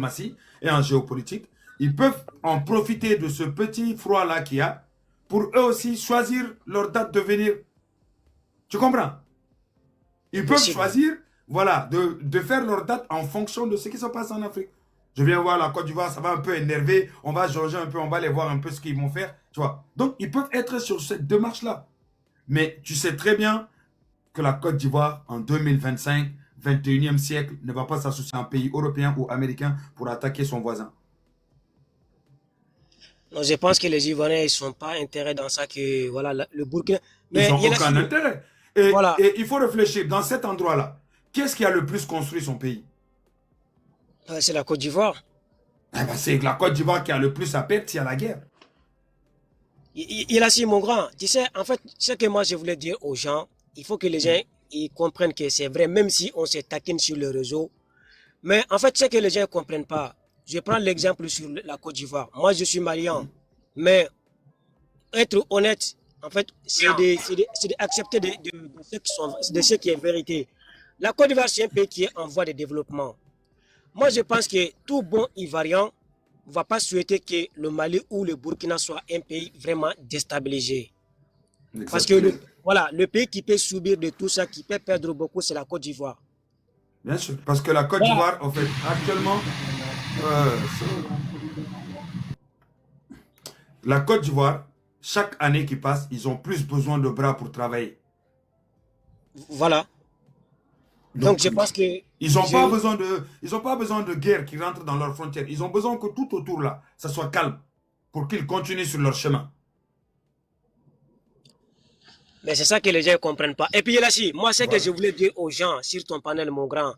diplomatie et en géopolitique, ils peuvent en profiter de ce petit froid-là qu'il y a pour eux aussi choisir leur date de venir. Tu comprends? Ils peuvent choisir, voilà, de faire leur date en fonction de ce qui se passe en Afrique. Je viens voir la Côte d'Ivoire, ça va un peu énerver, on va jauger un peu, on va aller voir un peu ce qu'ils vont faire, tu vois. Donc, ils peuvent être sur cette démarche-là. Mais tu sais très bien que la Côte d'Ivoire, en 2025, 21e siècle, ne va pas s'associer à un pays européen ou américain pour attaquer son voisin. Non, je pense que les Ivoiriens, ils ne sont pas intérêts dans ça que, voilà, le Burkina. Ils Mais n'ont il y a aucun intérêt. voilà. Et il faut réfléchir, dans cet endroit-là, qu'est-ce qui a le plus construit son pays? C'est la Côte d'Ivoire. Eh ben, c'est la Côte d'Ivoire qui a le plus à perdre s'il y a la guerre. Il a si mon grand. Tu sais, en fait, ce que moi je voulais dire aux gens, il faut que les gens ils comprennent que c'est vrai, même si on se taquine sur le réseau. Mais en fait, ce que les gens ne comprennent pas, je prends l'exemple sur la Côte d'Ivoire. Moi, je suis malien, mais être honnête, en fait, c'est d'accepter de ce qui est vérité. La Côte d'Ivoire, c'est un pays qui est en voie de développement. Moi, je pense que tout bon Ivoirien ne va pas souhaiter que le Mali ou le Burkina soit un pays vraiment déstabilisé. Parce que voilà, le pays qui peut subir de tout ça, qui peut perdre beaucoup, c'est la Côte d'Ivoire. Bien sûr, parce que la Côte d'Ivoire, en fait, actuellement, euh, la Côte d'Ivoire, chaque année qui passe, ils ont plus besoin de bras pour travailler. Voilà. Donc je pense que ils n'ont pas besoin de guerre qui rentre dans leurs frontières. Ils ont besoin que tout autour là, ça soit calme pour qu'ils continuent sur leur chemin. Mais c'est ça que les gens ne comprennent pas. Et puis là, moi, ce que je voulais dire aux gens sur ton panel, mon grand,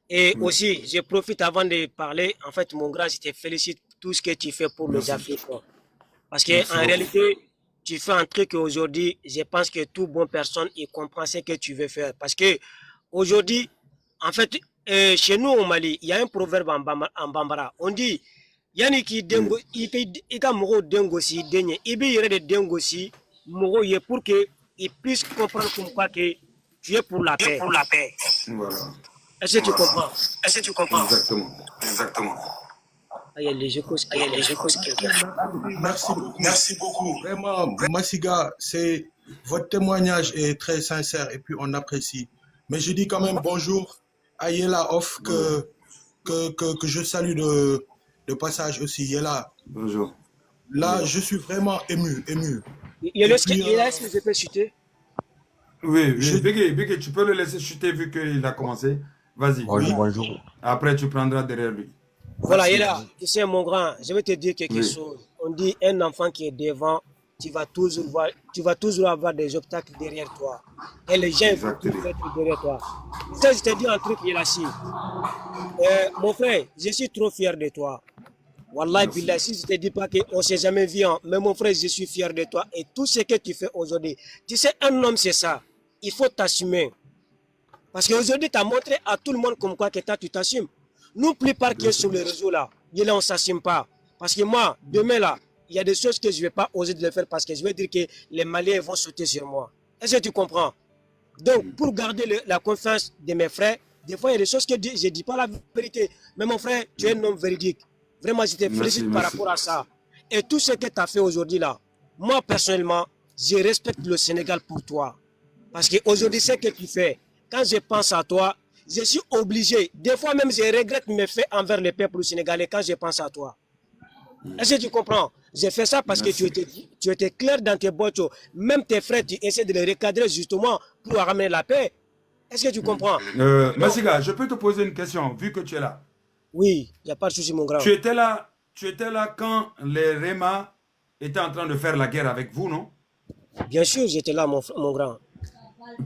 et aussi, je profite avant de parler, en fait, mon grand, je te félicite pour tout ce que tu fais pour les Africains. Parce qu'en réalité, tu fais un truc aujourd'hui, je pense que toute bonne personne, il comprend ce que tu veux faire. Parce que aujourd'hui, en fait, chez nous au Mali, il y a un proverbe en Bambara. On dit, yani ki dengo, il ka mogo dengo si denye, ibi yere de dengo si mogo ye pour que ils puissent comprendre comme quoi que tu es pour la paix. Pour la paix. Voilà. Est-ce que tu comprends? Est-ce que tu comprends? Exactement. Exactement. Merci beaucoup. Vraiment, Massiga, votre témoignage est très sincère et puis on apprécie. Mais je dis quand même bonjour à Yela Off que je salue de passage aussi. Yela. Bonjour. Là, je suis vraiment ému. Est-ce que je peux chuter? Oui, Bigé, tu peux le laisser chuter vu qu'il a commencé. Vas-y. Bonjour. Après, tu prendras derrière lui. Voilà, Yela, tu sais, mon grand, je vais te dire quelque chose. On dit un enfant qui est devant, tu vas toujours avoir des obstacles derrière toi. Et les gens vont toujours être derrière toi. Ça, je te dis un truc, Yela, mon frère, je suis trop fier de toi. Wallahi billah, si je ne te dis pas qu'on ne s'est jamais vu, mais mon frère, je suis fier de toi. Et tout ce que tu fais aujourd'hui, tu sais, un homme, c'est ça. Il faut t'assumer. Parce qu'aujourd'hui, tu as montré à tout le monde comme quoi que tu t'assumes. Nous, plupart qui est sur les réseaux là, on ne s'assume pas. Parce que moi, demain là, il y a des choses que je ne vais pas oser de le faire parce que je vais dire que les Maliens vont sauter sur moi. Est-ce que tu comprends? Donc, pour garder la confiance de mes frères, des fois, il y a des choses que je ne dis pas la vérité. Mais mon frère, tu es un homme véridique. Vraiment, je te félicite par rapport à ça. Et tout ce que tu as fait aujourd'hui là, moi personnellement, je respecte le Sénégal pour toi. Parce qu'aujourd'hui, ce que tu fais, quand je pense à toi, je suis obligé. Des fois même, je regrette mes faits envers le peuple sénégalais quand je pense à toi. Est-ce que tu comprends? J'ai fait ça parce que tu étais clair dans tes bottes. Même tes frères, tu essaies de les recadrer justement pour ramener la paix. Est-ce que tu comprends? Massiga, je peux te poser une question, vu que tu es là. Oui, il n'y a pas de souci, mon grand. Tu étais là quand les Réma étaient en train de faire la guerre avec vous, non? Bien sûr, j'étais là, mon grand.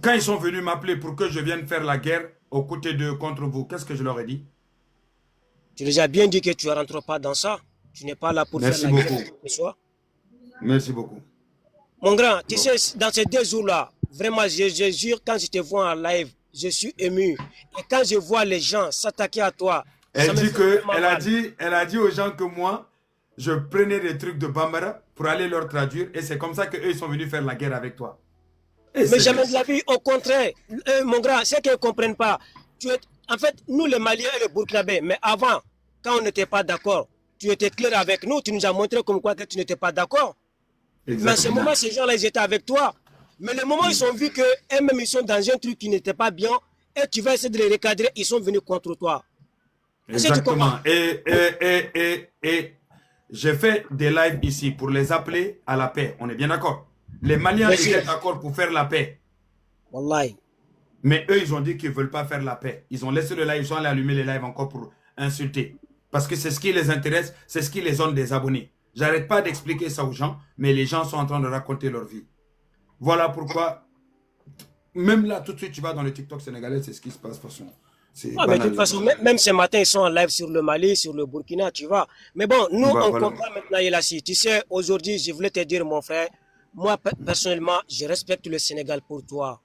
Quand ils sont venus m'appeler pour que je vienne faire la guerre aux côtés d'eux contre vous, qu'est-ce que je leur ai dit? Tu les as bien dit que tu ne rentres pas dans ça. Tu n'es pas là pour faire la guerre. Merci beaucoup. Mon grand, tu sais, dans ces 2 jours-là, vraiment, je jure, quand je te vois en live, je suis ému. Et quand je vois les gens s'attaquer à toi, elle a dit aux gens que moi, je prenais des trucs de Bambara pour aller leur traduire et c'est comme ça qu'eux ils sont venus faire la guerre avec toi. Mais jamais de la vie, au contraire, mon grand, c'est qu'ils ne comprennent pas. En fait, nous les Maliens et les Burkinabés, mais avant, quand on n'était pas d'accord, tu étais clair avec nous, tu nous as montré comme quoi que tu n'étais pas d'accord. Mais à ce moment, ces gens-là, ils étaient avec toi. Mais le moment où ils ont vu qu'eux-mêmes, ils sont dans un truc qui n'était pas bien, et tu vas essayer de les recadrer, ils sont venus contre toi. Exactement. Et j'ai fait des lives ici pour les appeler à la paix. On est bien d'accord. Les Maliens étaient d'accord pour faire la paix. Wallahi. Mais eux, ils ont dit qu'ils ne veulent pas faire la paix. Ils ont laissé le live, ils sont allés allumer les lives encore pour insulter. Parce que c'est ce qui les intéresse, c'est ce qui les donne des abonnés. J'arrête pas d'expliquer ça aux gens, mais les gens sont en train de raconter leur vie. Voilà pourquoi, même là, tout de suite, tu vas dans le TikTok sénégalais, c'est ce qui se passe de toute façon. Ah, mais de toute façon, même ce matin, ils sont en live sur le Mali, sur le Burkina, tu vois. Mais bon, nous, on comprend maintenant, Yelassi. Tu sais, aujourd'hui, je voulais te dire, mon frère, moi, personnellement, je respecte le Sénégal pour toi.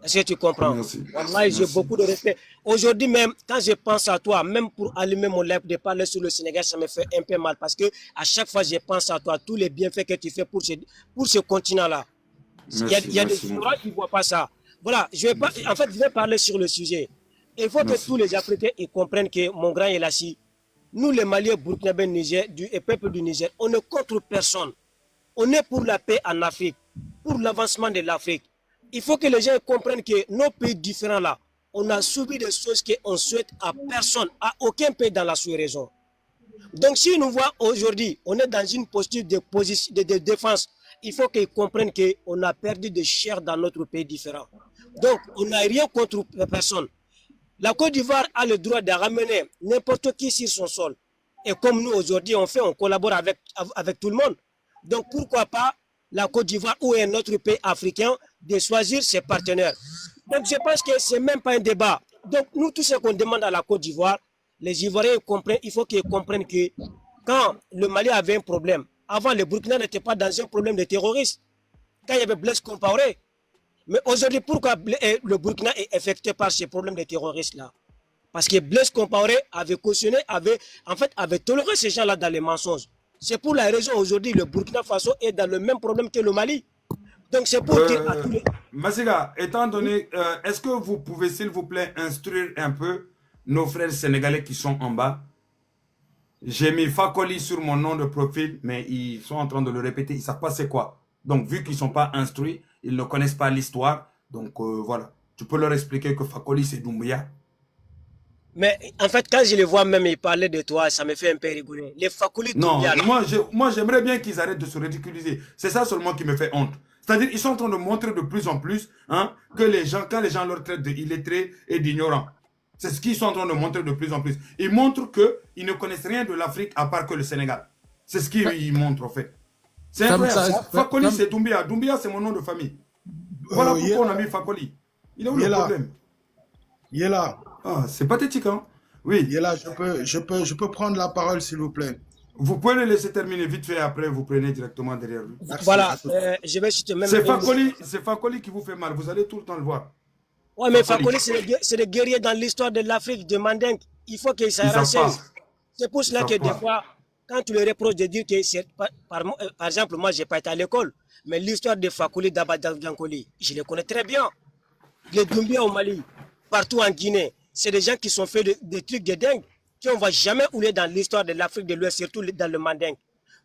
Est-ce que tu comprends? Merci. Wallahi, j'ai beaucoup de respect. Aujourd'hui même, quand je pense à toi, même pour allumer mon live de parler sur le Sénégal, ça me fait un peu mal parce que à chaque fois, je pense à toi, tous les bienfaits que tu fais pour ce continent-là. Il y a des gens qui ne voient pas ça. Voilà, je vais parler sur le sujet. Il faut que tous les Africains ils comprennent que, mon grand Yelassi, nous les Maliens, Burkinabés, Niger, et peuple du Niger, on ne contre personne. On est pour la paix en Afrique, pour l'avancement de l'Afrique. Il faut que les gens comprennent que nos pays différents là, on a subi des choses qu'on souhaite à personne, à aucun pays dans la sous-région. Donc si nous voient aujourd'hui, on est dans une posture de défense, il faut qu'ils comprennent qu'on a perdu de chair dans notre pays différent. Donc on n'a rien contre personne. La Côte d'Ivoire a le droit de ramener n'importe qui sur son sol. Et comme nous aujourd'hui on collabore avec tout le monde. Donc pourquoi pas la Côte d'Ivoire ou un autre pays africain de choisir ses partenaires. Donc je pense que ce n'est même pas un débat. Donc nous, tout ce qu'on demande à la Côte d'Ivoire, les Ivoiriens comprennent, il faut qu'ils comprennent que quand le Mali avait un problème, avant le Burkina n'était pas dans un problème de terrorisme, quand il y avait Blaise Compaoré. Mais aujourd'hui, pourquoi le Burkina est affecté par ces problèmes de terroristes-là? Parce que Blaise Compaoré avait cautionné, avait toléré ces gens-là dans les mensonges. C'est pour la raison aujourd'hui le Burkina Faso est dans le même problème que le Mali. Donc c'est pour dire à tous les... Masiga, étant donné, est-ce que vous pouvez s'il vous plaît instruire un peu nos frères sénégalais qui sont en bas? J'ai mis Fakoli sur mon nom de profil, mais ils sont en train de le répéter, ils ne savent pas c'est quoi. Donc vu qu'ils ne sont pas instruits, ils ne connaissent pas l'histoire. Donc voilà, tu peux leur expliquer que Fakoli c'est Doumbouya. Mais en fait, quand je les vois même, ils parlaient de toi, ça me fait un peu rigoler. Les Fakoli Doumbouya. Non, moi j'aimerais bien qu'ils arrêtent de se ridiculiser. C'est ça seulement qui me fait honte. C'est-à-dire ils sont en train de montrer de plus en plus que les gens, quand les gens leur traitent d'illettrés et d'ignorants, c'est ce qu'ils sont en train de montrer de plus en plus. Ils montrent qu'ils ne connaissent rien de l'Afrique à part que le Sénégal. C'est ce qu'ils montrent en fait. C'est incroyable. Fakoli c'est Doumbouya. Doumbouya c'est mon nom de famille. Voilà pourquoi on a mis Fakoli. Il est où le problème? Il est là. Ah, c'est pathétique, hein? Oui. Il est là, je peux prendre la parole, s'il vous plaît. Vous pouvez le laisser terminer vite fait, après vous prenez directement derrière lui. Merci. Voilà, je vais citer même... C'est Fakoli qui vous fait mal, vous allez tout le temps le voir. Ouais, mais Fakoli, c'est des guerriers dans l'histoire de l'Afrique, de Mandingue. Il faut qu'ils s'en renseignent. C'est pour cela que des fois, quand tu le reproches de dire que c'est... Par exemple, moi, je n'ai pas été à l'école, mais l'histoire de Fakoli Dabadjankoli, je le connais très bien. Les Doumbia au Mali, partout en Guinée, c'est des gens qui sont fait des trucs de dingue, qui on ne va jamais oublier dans l'histoire de l'Afrique de l'Ouest, surtout dans le Mandingue.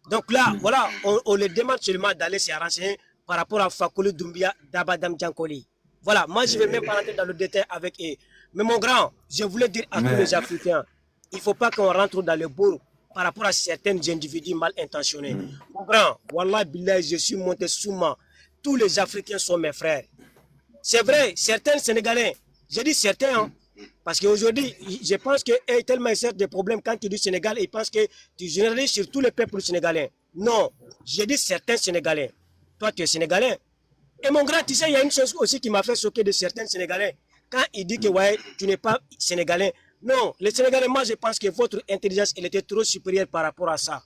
Donc là, voilà, on les demande seulement d'aller se renseigner par rapport à Fakoli Doumbia Dabadjankoli. Voilà, moi je ne vais même pas rentrer dans le détail avec eux. Mais mon grand, je voulais dire à tous les Africains, il ne faut pas qu'on rentre dans le bourg par rapport à certains individus mal intentionnés. Mon grand, Wallah Billah, je suis monté souvent. Tous les Africains sont mes frères. C'est vrai, certains Sénégalais, j'ai dit certains, parce qu'aujourd'hui, je pense que tellement ils des problèmes quand tu dis Sénégal, ils pensent que tu généralises sur tous les peuples sénégalais. Non, j'ai dit certains Sénégalais. Toi, tu es Sénégalais. Et mon grand, tu sais, il y a une chose aussi qui m'a fait choquer de certains Sénégalais. Quand il dit que ouais, tu n'es pas Sénégalais. Non, les Sénégalais, moi je pense que votre intelligence, elle était trop supérieure par rapport à ça.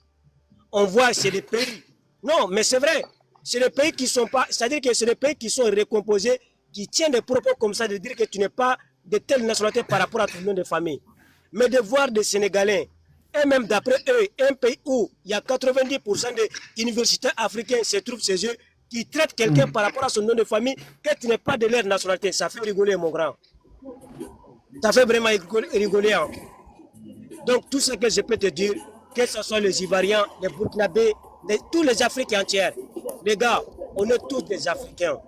On voit, c'est des pays. Non, mais c'est vrai. C'est des pays qui sont pas... C'est-à-dire que c'est des pays qui sont recomposés, qui tiennent des propos comme ça, de dire que tu n'es pas de telle nationalité par rapport à ton nom de famille. Mais de voir des Sénégalais, et même d'après eux, un pays où il y a 90% des universitaires africains se trouvent chez eux, qui traitent quelqu'un par rapport à son nom de famille, que tu n'es pas de leur nationalité. Ça fait rigoler, mon grand. Ça fait vraiment rigoler. Hein. Donc, tout ce que je peux te dire, que ce soit les Ivoiriens, les Burkinabés, tous les Africains entiers, les gars, on est tous des Africains.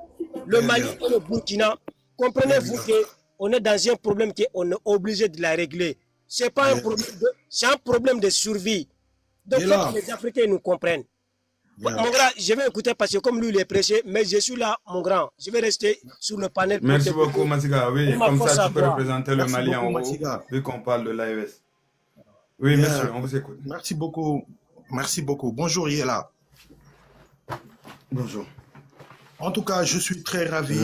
Le Mali et le Burkina, comprenez-vous qu'on est dans un problème qu'on est obligé de la régler. C'est pas un problème c'est un problème de survie. Donc, que les Africains nous comprennent. Mon grand, je vais écouter parce que comme lui, il est prêché, mais je suis là, mon grand. Je vais rester sur le panel. Merci beaucoup, Massiga. Oui, comme ça, tu peux représenter le Mali en haut, vu qu'on parle de l'AES. Oui, monsieur, on vous écoute. Merci beaucoup. Merci beaucoup. Bonjour, Yela. Bonjour. En tout cas, je suis très ravi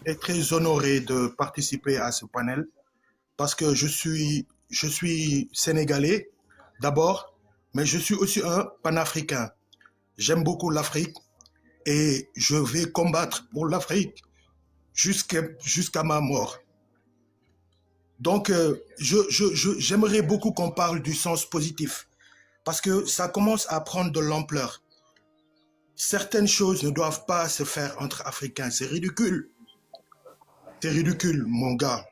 et très honoré de participer à ce panel parce que je suis sénégalais d'abord, mais je suis aussi un panafricain. J'aime beaucoup l'Afrique et je vais combattre pour l'Afrique jusqu'à ma mort. Donc, j'aimerais beaucoup qu'on parle du sens positif parce que ça commence à prendre de l'ampleur. Certaines choses ne doivent pas se faire entre Africains. C'est ridicule. C'est ridicule, mon gars.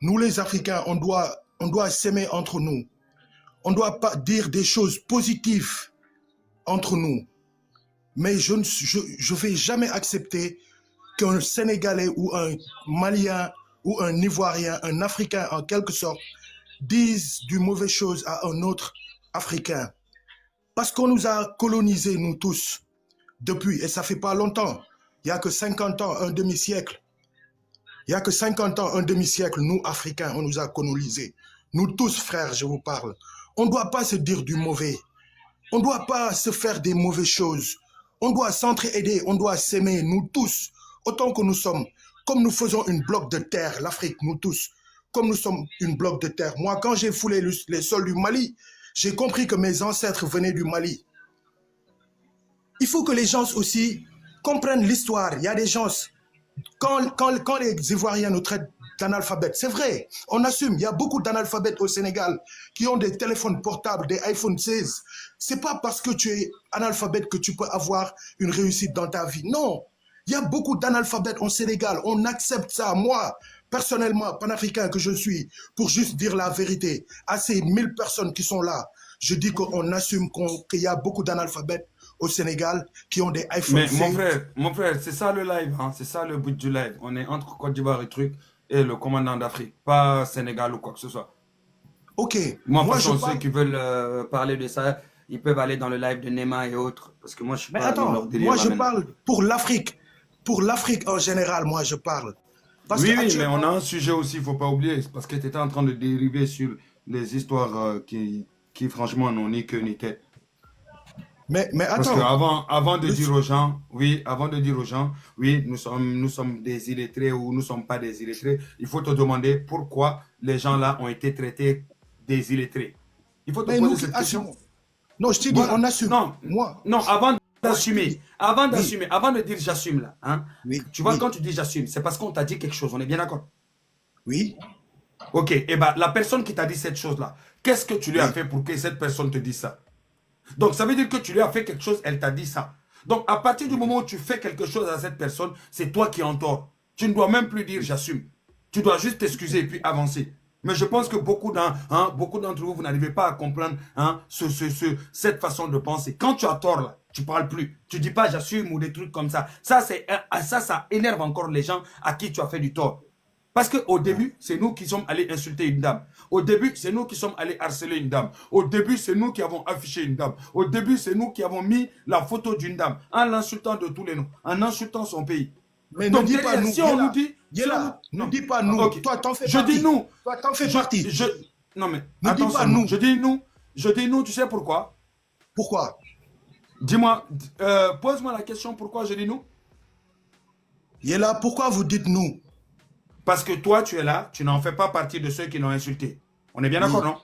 Nous, les Africains, on doit s'aimer entre nous. On ne doit pas dire des choses positives entre nous. Mais je ne vais jamais accepter qu'un Sénégalais ou un Malien ou un Ivoirien, un Africain en quelque sorte, dise du mauvais chose à un autre Africain. Parce qu'on nous a colonisés, nous tous, depuis, et ça fait pas longtemps. Il n'y a que 50 ans, un demi-siècle. Il n'y a que 50 ans, un demi-siècle, nous, Africains, on nous a colonisés. Nous tous, frères, je vous parle. On ne doit pas se dire du mauvais. On ne doit pas se faire des mauvaises choses. On doit s'entraider, on doit s'aimer, nous tous, autant que nous sommes. Comme nous faisons une bloc de terre, l'Afrique, nous tous, comme nous sommes une bloc de terre. Moi, quand j'ai foulé les sols du Mali, j'ai compris que mes ancêtres venaient du Mali. Il faut que les gens aussi comprennent l'histoire. Il y a des gens, quand les Ivoiriens nous traitent d'analphabètes, c'est vrai, on assume. Il y a beaucoup d'analphabètes au Sénégal qui ont des téléphones portables, des iPhone 16. C'est pas parce que tu es analphabète que tu peux avoir une réussite dans ta vie. Non, il y a beaucoup d'analphabètes au Sénégal. On accepte ça. Moi, personnellement, panafricain que je suis, pour juste dire la vérité, à ces 1000 personnes qui sont là, je dis qu'on assume qu'il y a beaucoup d'analphabètes au Sénégal qui ont des iPhones. Mais mon frère, c'est ça le live, hein, c'est ça le but du live. On est entre Côte d'Ivoire et truc et le commandant d'Afrique, pas Sénégal ou quoi que ce soit. Ok. Moi ceux qui veulent parler de ça, ils peuvent aller dans le live de Nema et autres, parce que moi je suis pas dans leur délire. Moi je parle pour l'Afrique en général, moi je parle. Parce oui, mais on a un sujet aussi, il faut pas oublier, parce que tu étais en train de dériver sur les histoires qui franchement n'ont ni queue ni tête. Mais attends. Parce que avant de dire aux gens, oui, nous sommes des illettrés ou nous ne sommes pas des illettrés, il faut te demander pourquoi les gens là ont été traités des illettrés. Il faut te poser cette question. Non, je t'ai dit, on assume. Non, avant d'assumer, avant de dire j'assume là, hein, tu vois, quand tu dis j'assume, c'est parce qu'on t'a dit quelque chose, on est bien d'accord? Oui. Ok, et bien la personne qui t'a dit cette chose là, qu'est-ce que tu lui as fait pour que cette personne te dise ça? Donc, ça veut dire que tu lui as fait quelque chose, elle t'a dit ça. Donc, à partir du moment où tu fais quelque chose à cette personne, c'est toi qui es en tort. Tu ne dois même plus dire j'assume. Tu dois juste t'excuser et puis avancer. Mais je pense que beaucoup d'entre vous, vous n'arrivez pas à comprendre cette façon de penser. Quand tu as tort, là, tu ne parles plus. Tu ne dis pas j'assume ou des trucs comme ça. Ça énerve encore les gens à qui tu as fait du tort. Parce qu'au début, c'est nous qui sommes allés insulter une dame. Au début, c'est nous qui sommes allés harceler une dame. Au début, c'est nous qui avons affiché une dame. Au début, c'est nous qui avons mis la photo d'une dame en l'insultant de tous les noms, en insultant son pays. Mais donc, ne dis pas nous. Si on nous dit... ne dis pas nous. Okay. Toi, t'en fais partie. Je dis nous. Toi, t'en fais partie. Non, mais ne attention, dis pas nous. Je dis nous. Je dis nous, tu sais pourquoi? Pourquoi? Dis-moi, pose-moi la question, pourquoi je dis nous? Yela, pourquoi vous dites nous? Parce que toi, tu es là, tu n'en fais pas partie de ceux qui l'ont insulté. On est bien d'accord, non?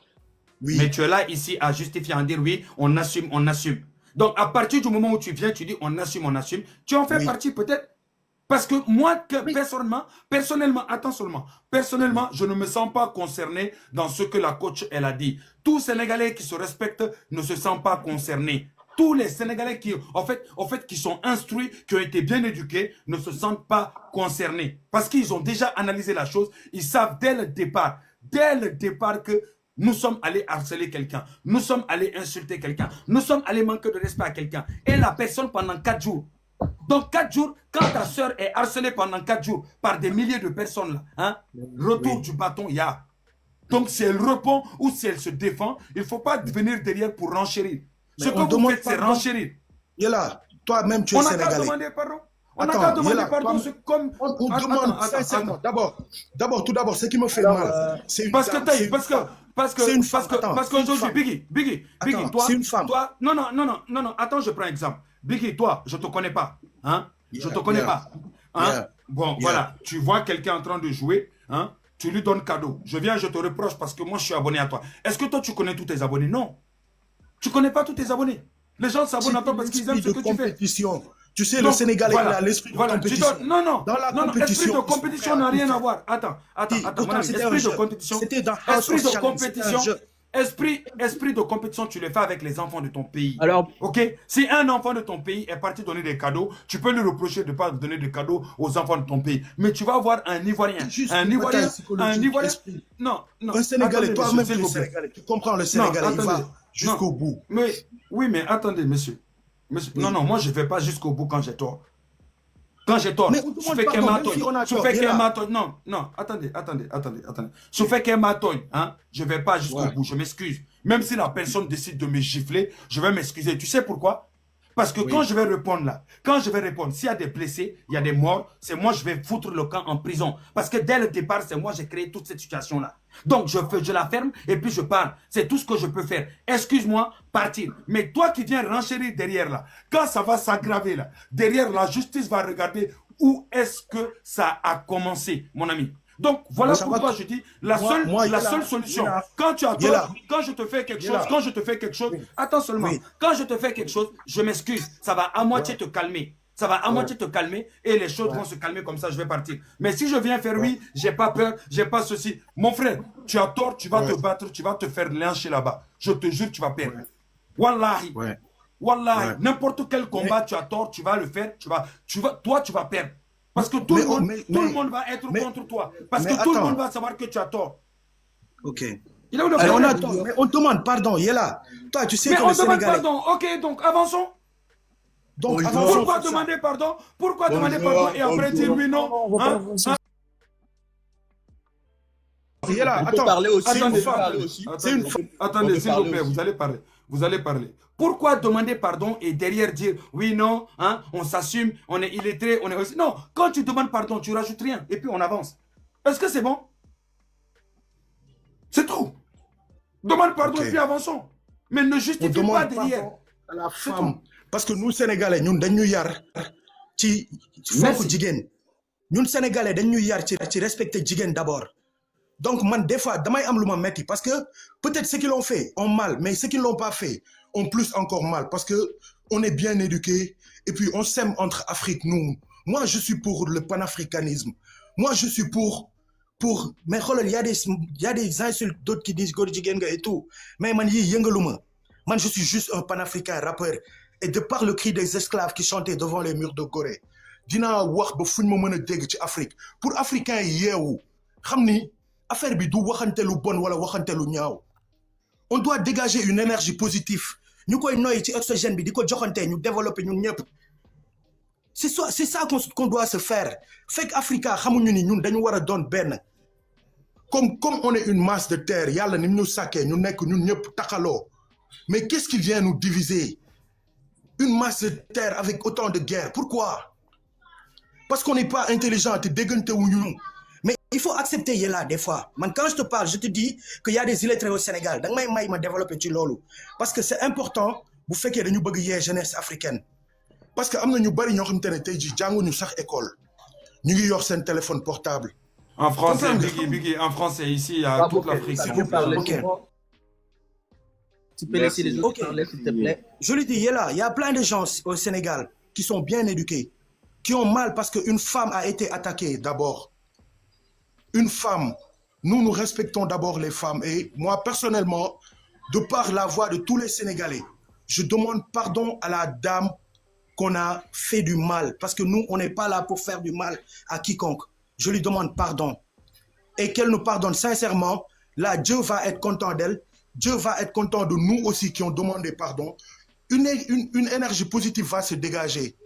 Oui. Mais tu es là ici à justifier, à dire oui, on assume, on assume. Donc, à partir du moment où tu viens, tu dis on assume, tu en fais partie peut-être. Parce que moi, personnellement, attends seulement, personnellement, je ne me sens pas concerné dans ce que la coach, elle a dit. Tous Sénégalais qui se respectent ne se sentent pas concernés. Tous les Sénégalais qui, en fait, qui sont instruits, qui ont été bien éduqués, ne se sentent pas concernés. Parce qu'ils ont déjà analysé la chose. Ils savent dès le départ que nous sommes allés harceler quelqu'un, nous sommes allés insulter quelqu'un, nous sommes allés manquer de respect à quelqu'un, et la personne pendant 4 jours. Donc 4 jours, quand ta soeur est harcelée pendant 4 jours par des milliers de personnes, là, hein, retour du bâton, il y a. Donc si elle répond ou si elle se défend, il ne faut pas venir derrière pour renchérir. Ce que vous faites, c'est renchérir. Yela, toi-même, tu es sénégalais. On n'a qu'à demander pardon. On n'a qu'à demander pardon. Comme... On demande sincèrement. Tout d'abord, ce qui me fait mal, c'est une parce qu'aujourd'hui, Biggie, toi, c'est une femme. Toi, non, attends, je prends un exemple. Biggie, toi, je ne te connais pas. Hein? Je ne te connais pas. Hein? Bon, voilà, tu vois quelqu'un en train de jouer, hein? Tu lui donnes cadeau. Je viens, je te reproche parce que moi, je suis abonné à toi. Est-ce que toi, tu connais tous tes abonnés? Non. Tu ne connais pas tous tes abonnés. Les gens s'abonnent à toi parce qu'ils aiment ce que tu fais. Tu sais, le Sénégalais, il a l'esprit de compétition. Non, l'esprit de compétition n'a rien à voir. Attends, esprit de compétition. Esprit de compétition, tu le fais avec les enfants de ton pays. Alors, ok, si un enfant de ton pays est parti donner des cadeaux, tu peux lui reprocher de ne pas donner de cadeaux aux enfants de ton pays. Mais tu vas voir un Ivoirien. Non. Un Sénégalais, toi-même, tu es Sénégalais. Tu comprends, le Sénégalais, il va jusqu'au bout. Oui, mais attendez, monsieur. Non, moi, je ne vais pas jusqu'au bout quand j'ai tort. Quand j'ai tort, je fais qu'un matogne. Non, attendez. Je fais qu'un matogne, hein. Je ne vais pas jusqu'au bout, je m'excuse. Même si la personne décide de me gifler, je vais m'excuser. Tu sais pourquoi? Parce que quand je vais répondre là, s'il y a des blessés, il y a des morts, c'est moi, je vais foutre le camp en prison. Parce que dès le départ, c'est moi, j'ai créé toute cette situation-là. Donc, je la ferme et puis je pars. C'est tout ce que je peux faire. Excuse-moi, partir. Mais toi qui viens renchérir derrière là, quand ça va s'aggraver là, derrière la justice va regarder où est-ce que ça a commencé, mon ami. Donc, voilà pourquoi je dis, la seule solution, quand tu as tort, quand je te fais quelque chose, attends seulement, quand je te fais quelque chose, je m'excuse, ça va à moitié te calmer. Ça va à moitié te calmer et les choses vont se calmer comme ça, je vais partir. Mais si je viens faire oui, j'ai pas peur, j'ai pas ceci. Mon frère, tu as tort, tu vas te battre, tu vas te faire lyncher là-bas. Je te jure, tu vas perdre. Wallahi. Wallahi. N'importe quel combat, tu as tort, tu vas le faire, toi, tu vas perdre. Parce que tout le monde va être contre toi. Parce que tout le monde va savoir que tu as tort. Ok. On demande pardon, Yela. Toi, tu sais que le Sénégalais... demande pardon. Ok, donc avançons. Donc, pourquoi demander pardon? Pourquoi demander pardon et après dire oui, non? Yela, attends. Attendez, s'il vous plaît, vous allez parler. Pourquoi demander pardon et derrière dire oui, non, hein, on s'assume, on est illettré, on est aussi. Non, quand tu demandes pardon, tu rajoutes rien et puis on avance. Est-ce que c'est bon? C'est tout. Demande pardon et puis avançons. Mais ne justifie pas derrière. À la femme. Parce que nous, Sénégalais, nous dañu yar ci fonk jigen. Ñun Sénégalais dañu yar ci respecter jigen d'abord. Donc, man, des fois, damay am luma metti parce que peut-être ceux qui l'ont fait ont mal, mais ceux qui ne l'ont pas fait ont plus encore mal parce que on est bien éduqués et puis on s'aime entre Afrique, nous. Moi, je suis pour le panafricanisme. Moi, je suis pour mais il y a des insultes d'autres qui disent Gordigenga et tout. Mais man, man, je suis juste un panafricain rappeur. Et de par le cri des esclaves qui chantaient devant les murs de Gorée, dina wax ba fuñ ma mëna dégg ci Afrique pour africain yeewu xamni affaire bi du waxante lu bon wala waxante lu ñaaw. On doit dégager une énergie positive. Ñu koy noy ci oxygène bi diko joxante ñu développer ñun ñëpp. C'est ça qu'on doit se faire. Fait Africa xamuñu ni ñun dañu wara doon ben. Comme on est une masse de terre, yalla nim ñu saké ñu nekk ñun ñëpp taxalo. Mais qu'est-ce qui vient nous diviser? Une masse de terre avec autant de guerres. Pourquoi? Parce qu'on n'est pas intelligent. Mais il faut accepter Yela des fois. Man, quand je te parle, je te dis qu'il y a des illettrés au Sénégal. Donc, je développer ci lolu. Parce que c'est important. Vous faites que nous bëgg yé jeunesse africaine. Parce que amna ñu bari ñoo xamantene tay ji jangu ñu sax école. Ñu ngi yor sen téléphone portable. En français, Biggie, en français ici à toute l'Afrique. Tu peux laisser les autres parler, s'il te plaît. Je lui dis, il y a plein de gens au Sénégal qui sont bien éduqués, qui ont mal parce qu'une femme a été attaquée d'abord. Une femme, nous respectons d'abord les femmes. Et moi, personnellement, de par la voix de tous les Sénégalais, je demande pardon à la dame qu'on a fait du mal. Parce que nous, on n'est pas là pour faire du mal à quiconque. Je lui demande pardon. Et qu'elle nous pardonne sincèrement. là, Dieu va être content d'elle. Dieu va être content de nous aussi qui ont demandé pardon. Une énergie positive va se dégager.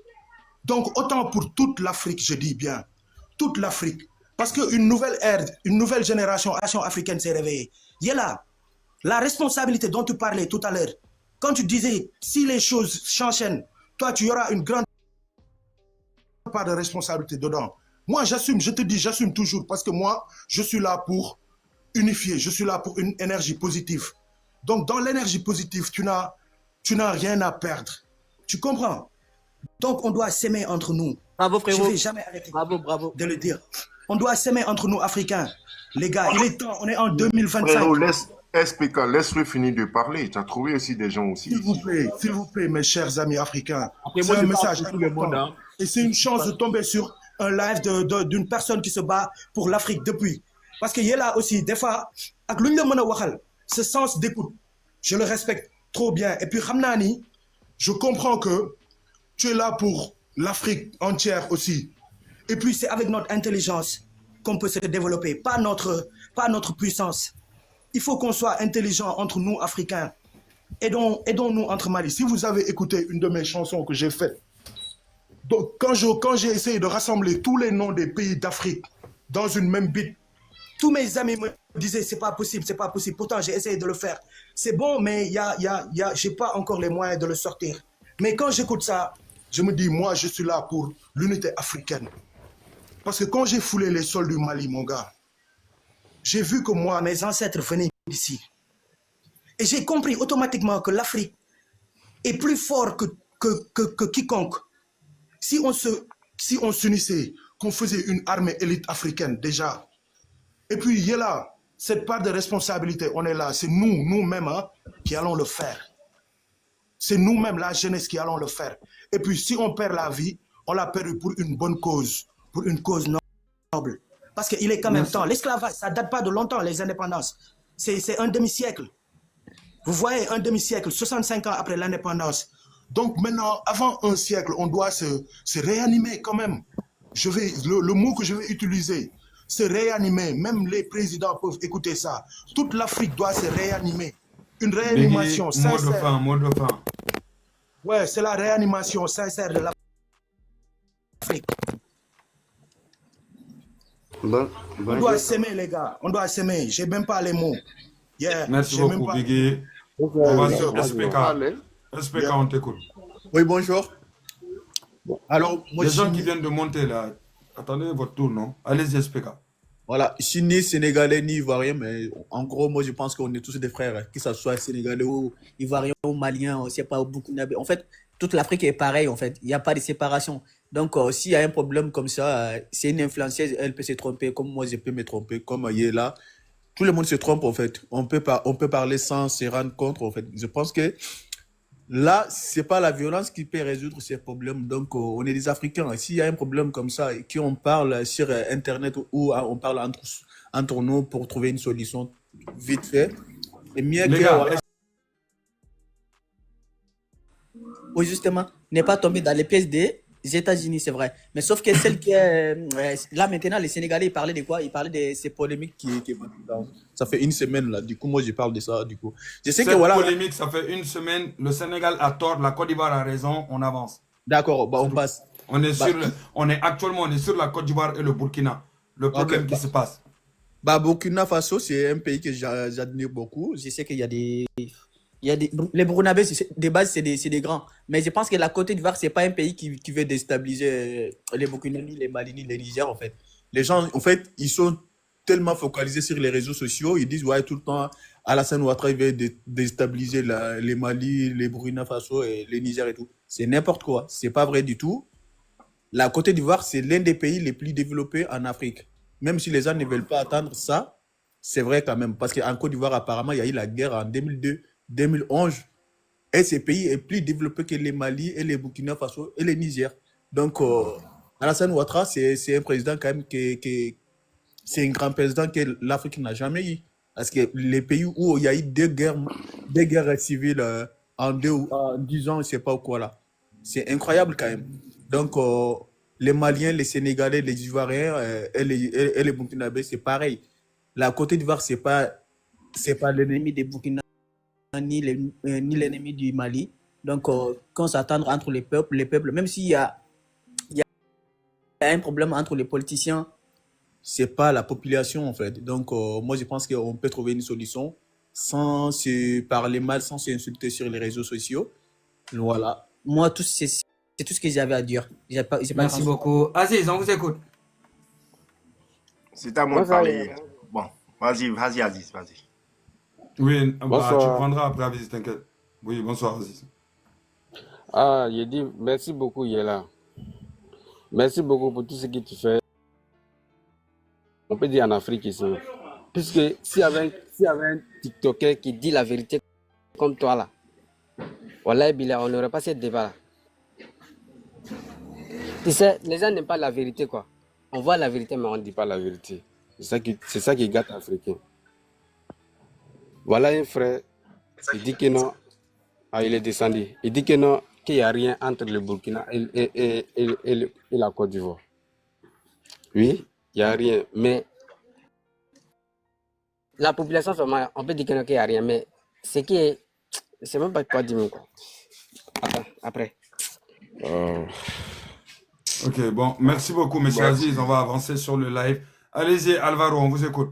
Donc, autant pour toute l'Afrique, je dis bien, toute l'Afrique. Parce qu'une nouvelle ère, une nouvelle génération africaine s'est réveillée. Yéla, la responsabilité dont tu parlais tout à l'heure, quand tu disais, si les choses s'enchaînent, toi, tu auras une grande part de responsabilité dedans. Moi, j'assume, je te dis, j'assume toujours, parce que moi, je suis là pour unifier, je suis là pour une énergie positive. Donc, dans l'énergie positive, tu n'as rien à perdre. Tu comprends? Donc, on doit s'aimer entre nous. Bravo, frérot. Je ne vais jamais arrêter Bravo. de le dire. On doit s'aimer entre nous, Africains. Les gars, il est temps, on est en 2025. Frérot, laisse-le finir de parler. Tu as trouvé aussi des gens aussi. S'il vous plaît, mes chers amis africains. Après, C'est moi, un je message parle pour tout le monde. Hein. Et c'est une chance de tomber sur un live d'une personne qui se bat pour l'Afrique depuis. Parce qu'il y a là aussi, des fois, avec ce sens d'écoute, je le respecte trop bien. Et puis, Ramnani, je comprends que tu es là pour l'Afrique entière aussi. Et puis, c'est avec notre intelligence qu'on peut se développer, pas notre puissance. Il faut qu'on soit intelligent entre nous, Africains. Aidons-nous entre Mali. Si vous avez écouté une de mes chansons que j'ai faites, donc quand j'ai essayé de rassembler tous les noms des pays d'Afrique dans une même beat, tous mes amis me disaient c'est pas possible, c'est pas possible. Pourtant, j'ai essayé de le faire. C'est bon, mais j'ai pas encore les moyens de le sortir. Mais quand j'écoute ça, je me dis, moi, je suis là pour l'unité africaine. Parce que quand j'ai foulé les sols du Mali, mon gars, j'ai vu que moi, mes ancêtres venaient d'ici. Et j'ai compris automatiquement que l'Afrique est plus fort que quiconque. Si on s'unissait, qu'on faisait une armée élite africaine déjà. Et puis, il y a là, cette part de responsabilité, on est là. C'est nous-mêmes, hein, qui allons le faire. C'est nous-mêmes, la jeunesse, qui allons le faire. Et puis, si on perd la vie, on l'a perdu pour une bonne cause, pour une cause noble. Parce qu'il est quand même temps. L'esclavage, ça ne date pas de longtemps, les indépendances. C'est un demi-siècle. Vous voyez, un demi-siècle, 65 ans après l'indépendance. Donc maintenant, avant un siècle, on doit se réanimer quand même. Le mot que je vais utiliser, se réanimer. Même les présidents peuvent écouter ça. Toute l'Afrique doit se réanimer. Une réanimation sincère. Mot de fin. Ouais, c'est la réanimation sincère de l'Afrique. On doit s'aimer, les gars. On doit s'aimer. Je n'ai même pas les mots. Yeah. Merci beaucoup, Biggie. On va sur SPK. SPK, on t'écoute. Oui, bonjour. Alors, moi, les gens qui viennent de monter là, attendez votre tour, non? Allez-y, SPK. Voilà, je suis ni sénégalais ni ivoirien, mais en gros, moi, je pense qu'on est tous des frères, que ce soit sénégalais ou ivoirien ou malien, c'est pas beaucoup. En fait, toute l'Afrique est pareille, en fait. Il n'y a pas de séparation. Donc, s'il y a un problème comme ça, c'est une influenceuse, elle peut se tromper, comme moi, je peux me tromper, comme il est là. Tout le monde se trompe, en fait. On peut parler sans se rendre compte, en fait. Je pense que là, c'est pas la violence qui peut résoudre ces problèmes. Donc, on est des Africains. S'il y a un problème comme ça, et qu'on parle sur Internet ou on parle entre nous pour trouver une solution vite fait, et mieux les que... gars, Oui, justement, n'est pas tombé dans les pièces des États-Unis, c'est vrai. Mais sauf que celle qui est... là, maintenant, les Sénégalais, ils parlaient de quoi? Ils parlaient de ces polémiques qui Ça fait une semaine, là. Du coup, moi, je parle de ça, du coup. Je sais cette que, voilà... polémique, ça fait une semaine. Le Sénégal a tort, la Côte d'Ivoire a raison, on avance. D'accord, bah, on passe. On est actuellement sur la Côte d'Ivoire et le Burkina. Le problème qui se passe. Bah, Burkina Faso, c'est un pays que j'admire beaucoup. Je sais qu'il y a des... les Burkinabés, de base, c'est des grands. Mais je pense que la Côte d'Ivoire, c'est pas un pays qui veut déstabiliser les Burkinabés, les Mali, les Niger, en fait. Les gens, en fait, ils sont tellement focalisés sur les réseaux sociaux, ils disent, ouais, tout le temps, Alassane Ouattara, il veut déstabiliser les Mali, les Burkina Faso et les Niger et tout. C'est n'importe quoi. C'est pas vrai du tout. La Côte d'Ivoire, c'est l'un des pays les plus développés en Afrique. Même si les gens ne veulent pas attendre ça, c'est vrai quand même. Parce qu'en Côte d'Ivoire, apparemment, il y a eu la guerre en 2002. 2011, et ce pays est plus développé que les Mali et les Burkina Faso et les Niger. Donc, Alassane Ouattara, c'est un président quand même c'est un grand président que l'Afrique n'a jamais eu. Parce que les pays où il y a eu deux guerres civiles en 10 ans, je ne sais pas quoi là. C'est incroyable quand même. Donc, les Maliens, les Sénégalais, les Ivoiriens et les Burkinabés, c'est pareil. La Côte d'Ivoire, c'est pas c'est pas l'ennemi des Burkina ni l'ennemi du Mali. Donc, qu'on s'attendre entre les peuples, même s'il y a un problème entre les politiciens, C'est pas la population, en fait. Donc, moi, je pense qu'on peut trouver une solution sans se parler mal, sans s'insulter sur les réseaux sociaux. Voilà. moi, c'est tout ce que j'avais à dire. J'ai pas Merci grand-chose. beaucoup. Aziz, on vous écoute. C'est à moi de Bonsoir. parler. Bon, vas-y, Aziz, vas-y. Oui, bah, tu Bonsoir. prendras après Aziz, t'inquiète. Oui, bonsoir Aziz. Ah, il dit merci beaucoup, Yela. Merci beaucoup pour tout ce que tu fais. On peut dire en Afrique ici. Puisque s'il y avait un TikToker qui dit la vérité comme toi là, Wallah, Billah, on n'aurait pas ce débat là. Tu sais, les gens n'aiment pas la vérité quoi. On voit la vérité, mais on ne dit pas la vérité. C'est ça qui gâte l'Africain. Voilà un frère, il dit que non. Ah, il est descendu. Il dit que non, qu'il n'y a rien entre le Burkina et la Côte d'Ivoire. Oui, il n'y a rien. Mais la population, seulement, on peut dire que non, qu'il n'y a rien. Mais ce qui est. C'est même pas quoi dire. Quoi. Attends, après. Ok, bon, merci beaucoup, monsieur Merci. Aziz. On va avancer sur le live. Allez-y, Alvaro, on vous écoute.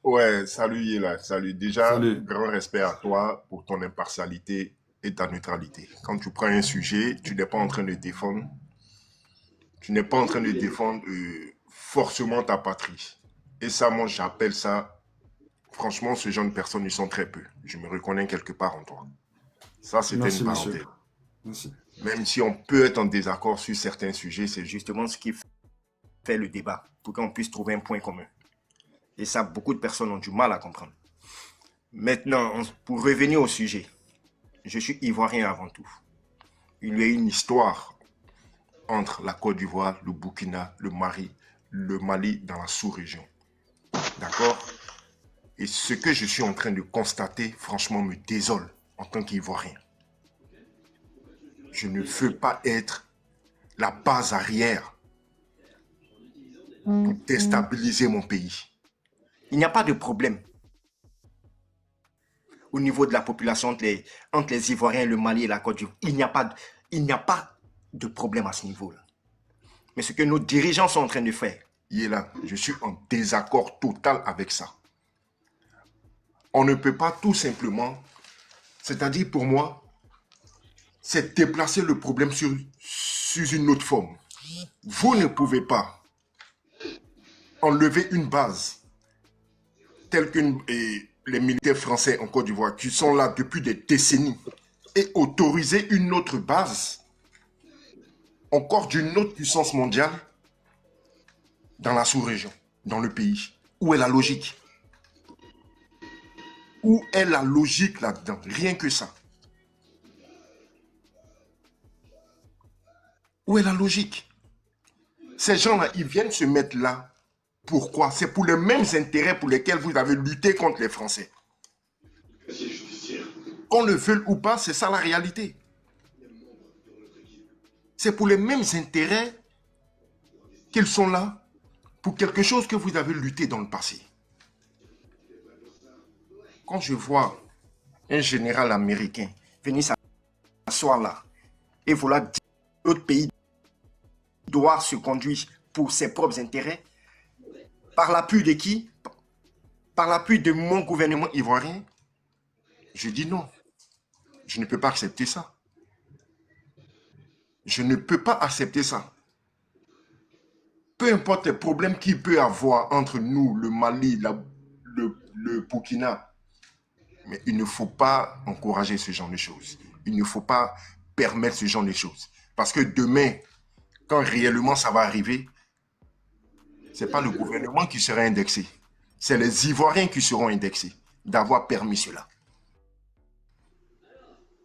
Ouais, salut Yela, salut. Déjà, Salut. grand respect à toi pour ton impartialité et ta neutralité. Quand tu prends un sujet, tu n'es pas en train de défendre, forcément ta patrie. Et ça, moi, j'appelle ça, franchement, ce genre de personnes, ils sont très peu. Je me reconnais quelque part en toi. Ça, c'était Merci, une monsieur. parenthèse. Merci. Même si on peut être en désaccord sur certains sujets, c'est juste Justement, ce qui fait le débat, pour qu'on puisse trouver un point commun. Et ça, beaucoup de personnes ont du mal à comprendre. Maintenant, pour revenir au sujet, je suis ivoirien avant tout. il y a une histoire entre la Côte d'Ivoire, le Burkina, le Mali dans la sous-région. D'accord? Et ce que je suis en train de constater, franchement, me désole en tant qu'Ivoirien. Je ne veux pas être la base arrière pour déstabiliser mon pays. Il n'y a pas de problème au niveau de la population entre les Ivoiriens, le Mali et la Côte d'Ivoire. Il n'y a pas de problème à ce niveau-là. Mais ce que nos dirigeants sont en train de faire, Là, je suis en désaccord total avec ça. On ne peut pas tout simplement, c'est-à-dire pour moi, c'est déplacer le problème sur une autre forme. Vous ne pouvez pas enlever une base telle que les militaires français en Côte d'Ivoire qui sont là depuis des décennies et autoriser une autre base encore d'une autre puissance mondiale dans la sous-région, dans le pays. Où est la logique? Où est la logique là-dedans? Rien que ça. Où est la logique? Ces gens-là, ils viennent se mettre là. Pourquoi? C'est pour les mêmes intérêts pour lesquels vous avez lutté contre les Français. Qu'on le veuille ou pas, c'est ça la réalité. C'est pour les mêmes intérêts qu'ils sont là pour quelque chose que vous avez lutté dans le passé. Quand je vois un général américain venir s'asseoir là et vouloir dire que l'autre pays doit se conduire pour ses propres intérêts, par l'appui de qui? Par l'appui de mon gouvernement ivoirien, je dis non. Je ne peux pas accepter ça. Je ne peux pas accepter ça. Peu importe les problèmes qu'il peut y avoir entre nous, le Mali, le Burkina, mais il ne faut pas encourager ce genre de choses. Il ne faut pas permettre ce genre de choses. Parce que demain, quand réellement ça va arriver, ce n'est pas le gouvernement qui sera indexé. C'est les Ivoiriens qui seront indexés d'avoir permis cela.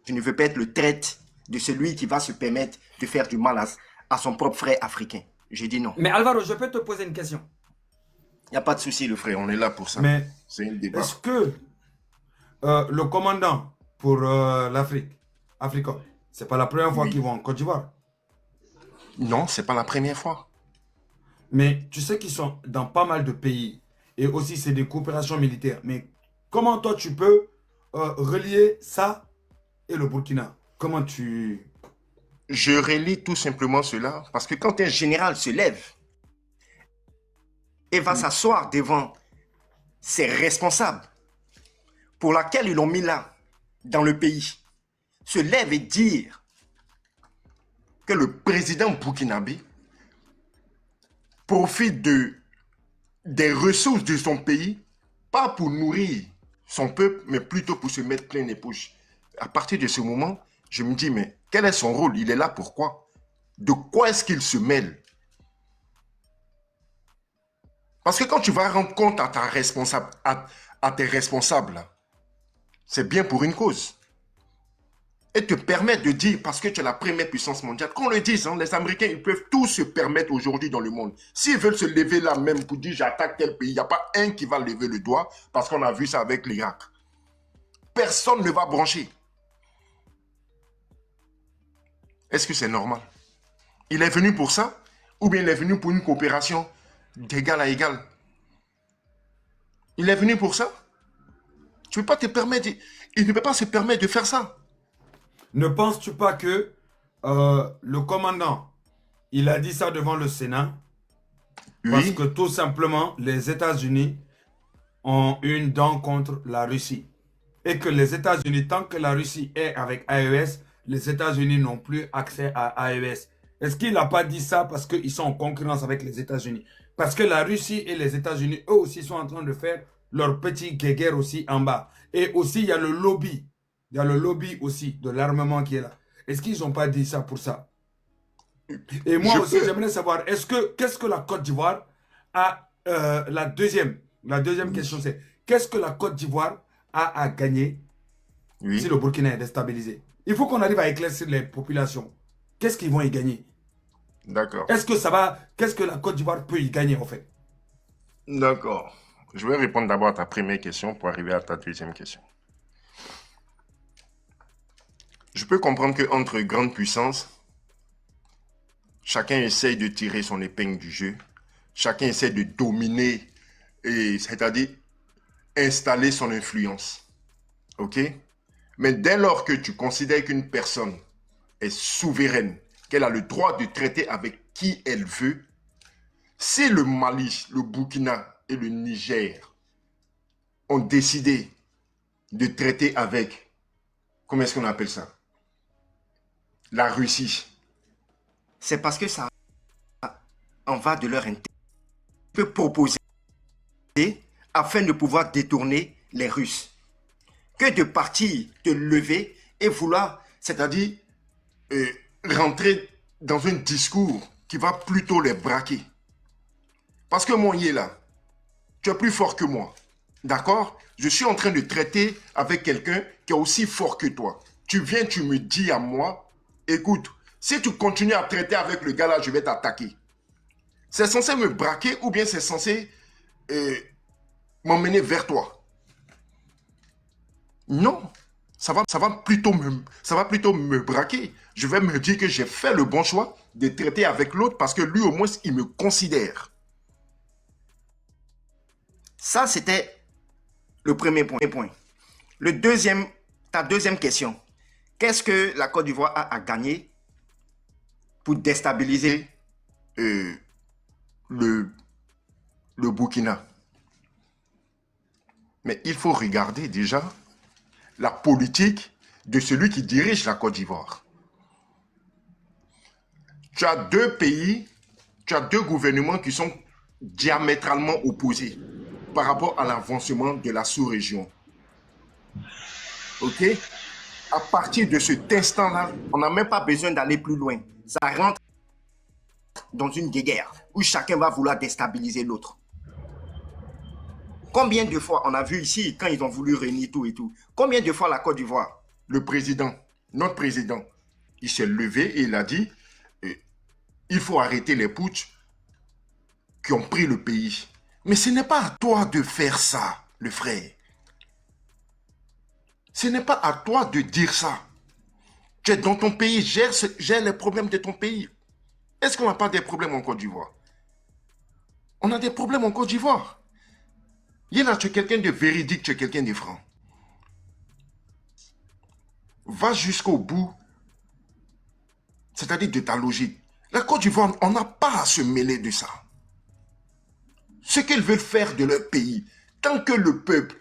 je ne veux pas être le traître de celui qui va se permettre de faire du mal à son propre frère africain. Je dis non. Mais Alvaro, je peux te poser une question. Il n'y a pas de souci, le frère. Frère, on est là pour ça. Mais C'est un débat. est-ce que le commandant pour l'Afrique, Africa, c'est pas la première fois qu'ils vont en Côte d'Ivoire? Non, ce n'est pas la première fois. Mais tu sais qu'ils sont dans pas mal de pays. Et aussi, c'est des coopérations militaires. Mais Comment toi tu peux relier ça et le Burkina? Comment tu... Je relis tout simplement cela parce que quand un général se lève et va s'asseoir devant ses responsables pour laquelle ils l'ont mis là, dans le pays, se lève et dire que le président burkinabé profite des ressources de son pays, pas pour nourrir son peuple, mais plutôt pour se mettre plein les poches. À partir de ce moment, je me dis, mais quel est son rôle? Il est là pourquoi? De quoi est-ce qu'il se mêle? Parce que quand tu vas rendre compte à tes responsables, c'est bien pour une cause. Et te permettre de dire, parce que tu es la première puissance mondiale, qu'on le dise, hein, les Américains, ils peuvent tout se permettre aujourd'hui dans le monde. S'ils veulent se lever là même pour dire j'attaque tel pays, il n'y a pas un qui va lever le doigt, parce qu'on a vu ça avec l'Irak. Personne ne va brancher. Est-ce que c'est normal? Il est venu pour ça? Ou bien il est venu pour une coopération d'égal à égal? Il est venu pour ça? Tu ne peux pas te permettre, il ne peut pas se permettre de faire ça. Ne penses-tu pas que le commandant, il a dit ça devant le Sénat? Oui. Parce que tout simplement, les États-Unis ont une dent contre la Russie. Et que les États-Unis, tant que la Russie est avec AES, les États-Unis n'ont plus accès à AES. Est-ce qu'il n'a pas dit ça parce qu'ils sont en concurrence avec les États-Unis? Parce que la Russie et les États-Unis, eux aussi, sont en train de faire leur petit guéguerre aussi en bas. Et aussi, il y a le lobby. Il y a le lobby aussi de l'armement qui est là. Est-ce qu'ils n'ont pas dit ça pour ça? Et moi aussi, j'aimerais savoir, qu'est-ce que la Côte d'Ivoire a... la deuxième question, c'est qu'est-ce que la Côte d'Ivoire a à gagner si le Burkina est déstabilisé? Il faut qu'on arrive à éclaircir les populations. Qu'est-ce qu'ils vont y gagner? D'accord. Qu'est-ce que la Côte d'Ivoire peut y gagner en fait? D'accord. Je vais répondre d'abord à ta première question pour arriver à ta deuxième question. Je peux comprendre qu'entre grandes puissances, chacun essaye de tirer son épingle du jeu. Chacun essaie de dominer, c'est-à-dire installer son influence. OK? Mais dès lors que tu considères qu'une personne est souveraine, qu'elle a le droit de traiter avec qui elle veut, si le Mali, le Burkina et le Niger ont décidé de traiter avec, comment est-ce qu'on appelle ça? La Russie. C'est parce que ça en va de leur intérêt. Peut proposer afin de pouvoir détourner les Russes que de partir, te lever et vouloir, c'est-à-dire rentrer dans un discours qui va plutôt les braquer. Parce que moi, il est là. Tu es plus fort que moi. D'accord? Je suis en train de traiter avec quelqu'un qui est aussi fort que toi. Tu viens, tu me dis à moi, écoute, si tu continues à traiter avec le gars là, je vais t'attaquer. C'est censé me braquer ou bien c'est censé m'emmener vers toi? Non, ça va plutôt me braquer. Je vais me dire que j'ai fait le bon choix de traiter avec l'autre parce que lui au moins il me considère. Ça c'était le premier point. Ta deuxième question. Qu'est-ce que la Côte d'Ivoire a à gagner pour déstabiliser le Burkina? Mais il faut regarder déjà la politique de celui qui dirige la Côte d'Ivoire. Tu as deux pays, tu as deux gouvernements qui sont diamétralement opposés par rapport à l'avancement de la sous-région. OK? À partir de cet instant-là, on n'a même pas besoin d'aller plus loin. Ça rentre dans une guerre où chacun va vouloir déstabiliser l'autre. Combien de fois on a vu ici, quand ils ont voulu réunir tout et tout, combien de fois la Côte d'Ivoire, le président, notre président, il s'est levé et il a dit il faut arrêter les putsch qui ont pris le pays. Mais ce n'est pas à toi de faire ça, le frère. Ce n'est pas à toi de dire ça. Tu es dans ton pays, gère les problèmes de ton pays. Est-ce qu'on n'a pas des problèmes en Côte d'Ivoire? On a des problèmes en Côte d'Ivoire. Yéla, tu es quelqu'un de véridique, tu es quelqu'un de franc. Va jusqu'au bout, c'est-à-dire de ta logique. La Côte d'Ivoire, on n'a pas à se mêler de ça. Ce qu'ils veulent faire de leur pays, tant que le peuple...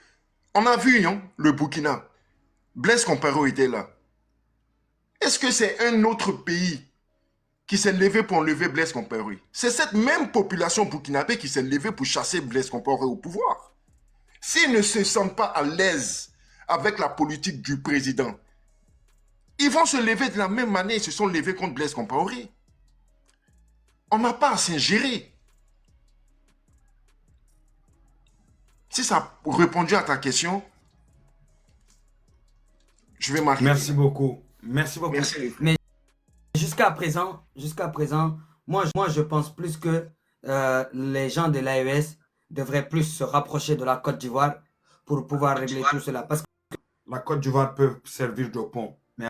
On a vu, hein, le Burkina. Blaise Compaoré était là. Est-ce que c'est un autre pays qui s'est levé pour enlever Blaise Compaoré? C'est cette même population burkinabé qui s'est levée pour chasser Blaise Compaoré au pouvoir. S'ils ne se sentent pas à l'aise avec la politique du président, ils vont se lever de la même manière. Ils se sont levés contre Blaise Compaoré. On n'a pas à s'ingérer. Si ça a répondu à ta question, je vais m'arrêter. Merci beaucoup. Merci beaucoup. Merci. Mais jusqu'à présent, moi je pense plus que les gens de l'AES devraient plus se rapprocher de la Côte d'Ivoire pour pouvoir régler tout cela. Parce que La Côte d'Ivoire peut servir de pont. Mais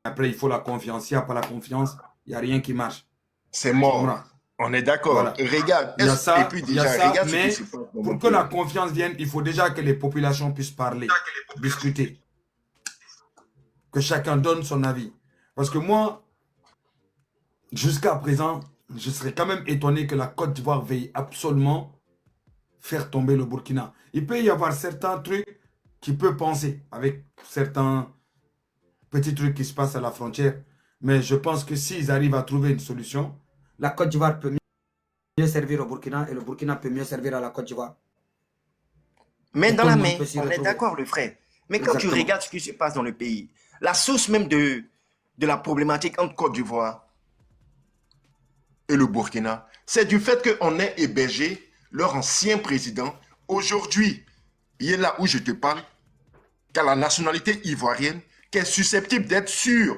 après, il faut la confiance. S'il n'y a pas la confiance, il n'y a rien qui marche. C'est mort. Voilà. On est d'accord. Voilà. Regarde. Il y a ça, et puis il y a déjà, ça, regarde ce mais qui se passe dans mon pour que pays. la confiance vienne, il faut déjà que les populations puissent parler, discuter. Que chacun donne son avis. Parce que moi, jusqu'à présent, je serais quand même étonné que la Côte d'Ivoire veuille absolument faire tomber le Burkina. Il peut y avoir certains trucs qui peuvent penser avec certains petits trucs qui se passent à la frontière. Mais je pense que s'ils arrivent à trouver une solution, la Côte d'Ivoire peut mieux servir au Burkina et le Burkina peut mieux servir à la Côte d'Ivoire. Main Et dans tout la le monde main, peut s'y on est retrouver. d'accord, le frère. Mais quand tu Exactement. regardes ce qui se passe dans le pays, la source même de la problématique entre Côte d'Ivoire Et le Burkina, c'est du fait qu'on ait hébergé leur ancien président. Aujourd'hui, il est là où je te parle, qui a la nationalité ivoirienne, qui est susceptible d'être sûr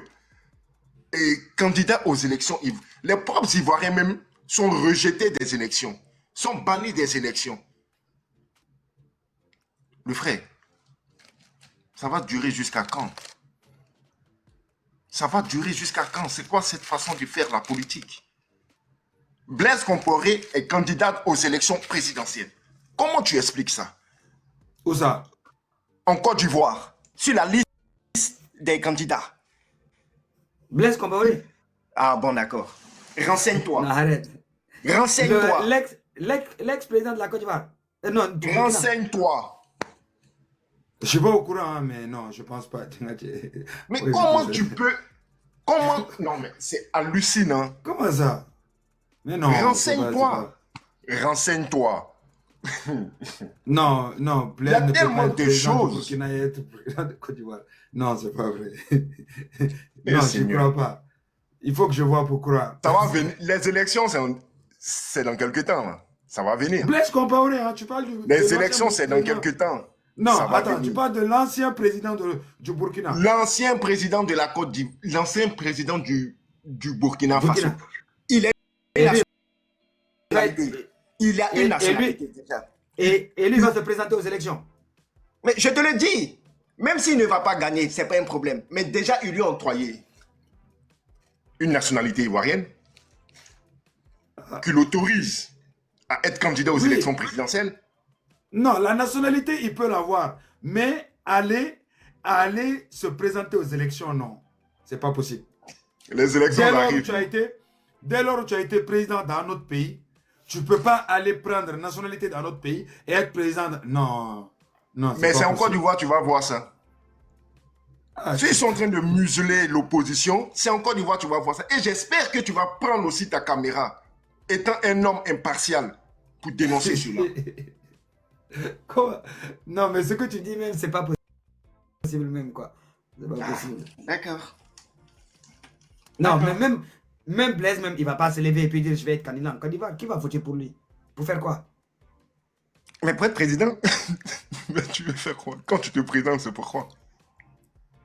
et candidat aux élections. Les propres Ivoiriens même sont rejetés des élections, sont bannis des élections. Le frère, ça va durer jusqu'à quand? Ça va durer jusqu'à quand? C'est quoi cette façon de faire la politique? Blaise Compaoré est candidat aux élections présidentielles. Comment tu expliques ça? où ça? en Côte d'Ivoire, sur la liste des candidats. Blaise Compaoré. Ah bon, d'accord. Non, Renseigne-toi. arrête. Renseigne-toi. L'ex-président de la Côte d'Ivoire. Non, du Burkina. Renseigne-toi. Je suis pas au courant, hein, mais non, je pense pas. Mais Oui, comment je- tu peux... Comment... Non, mais c'est hallucinant. Comment ça? Mais non. Renseigne-toi. Renseigne-toi. Non, non, Il y a Blaise ne peut tellement pas être de président du choses. Burkina et être président de Côte d'Ivoire. Non, c'est pas vrai. Eh, Non, je ne Seigneur. crois pas. Il faut que je vois pourquoi. Ça va venir. Les élections, c'est dans quelques temps. Là. Ça va venir. Blaise Compaoré, hein, tu parles de Les l'ancien élections, c'est dans président. quelques temps. Non, Ça va attends, venir. tu parles de l'ancien président du Burkina. L'ancien président de la Côte d'Ivoire, l'ancien président du Burkina Faso. Burkina. Il est Et lui, il a Et- une et nationalité déjà. et lui va se présenter aux élections. Mais je te le dis, même s'il ne va pas gagner, c'est pas un problème. Mais déjà, ils lui ont octroyé. Une nationalité ivoirienne qui l'autorise à être candidat aux Oui. élections présidentielles. Non, la nationalité, il peut l'avoir. Mais aller se présenter aux élections, non. C'est pas possible. Les élections Dès lors, où arrivent. dès lors où tu as été président dans un autre pays, tu ne peux pas aller prendre la nationalité d'un autre pays et être président. Non. Non, Mais pas c'est en Côte possible. d'Ivoire, tu vas voir ça. Ah, S'ils sont en train de museler l'opposition, c'est en Côte d'Ivoire, tu vas voir ça. Et j'espère que tu vas prendre aussi ta caméra, étant un homme impartial, pour dénoncer cela. Comment? Non, mais ce que tu dis même, c'est pas possible même, quoi. C'est pas possible. D'accord. Non, mais même Blaise, même, il va pas se lever et puis dire je vais être candidat en Côte d'Ivoire. Qui va voter pour lui? Pour faire quoi? Mais pour être président, Mais tu veux faire quoi? Quand tu te présentes, c'est pourquoi?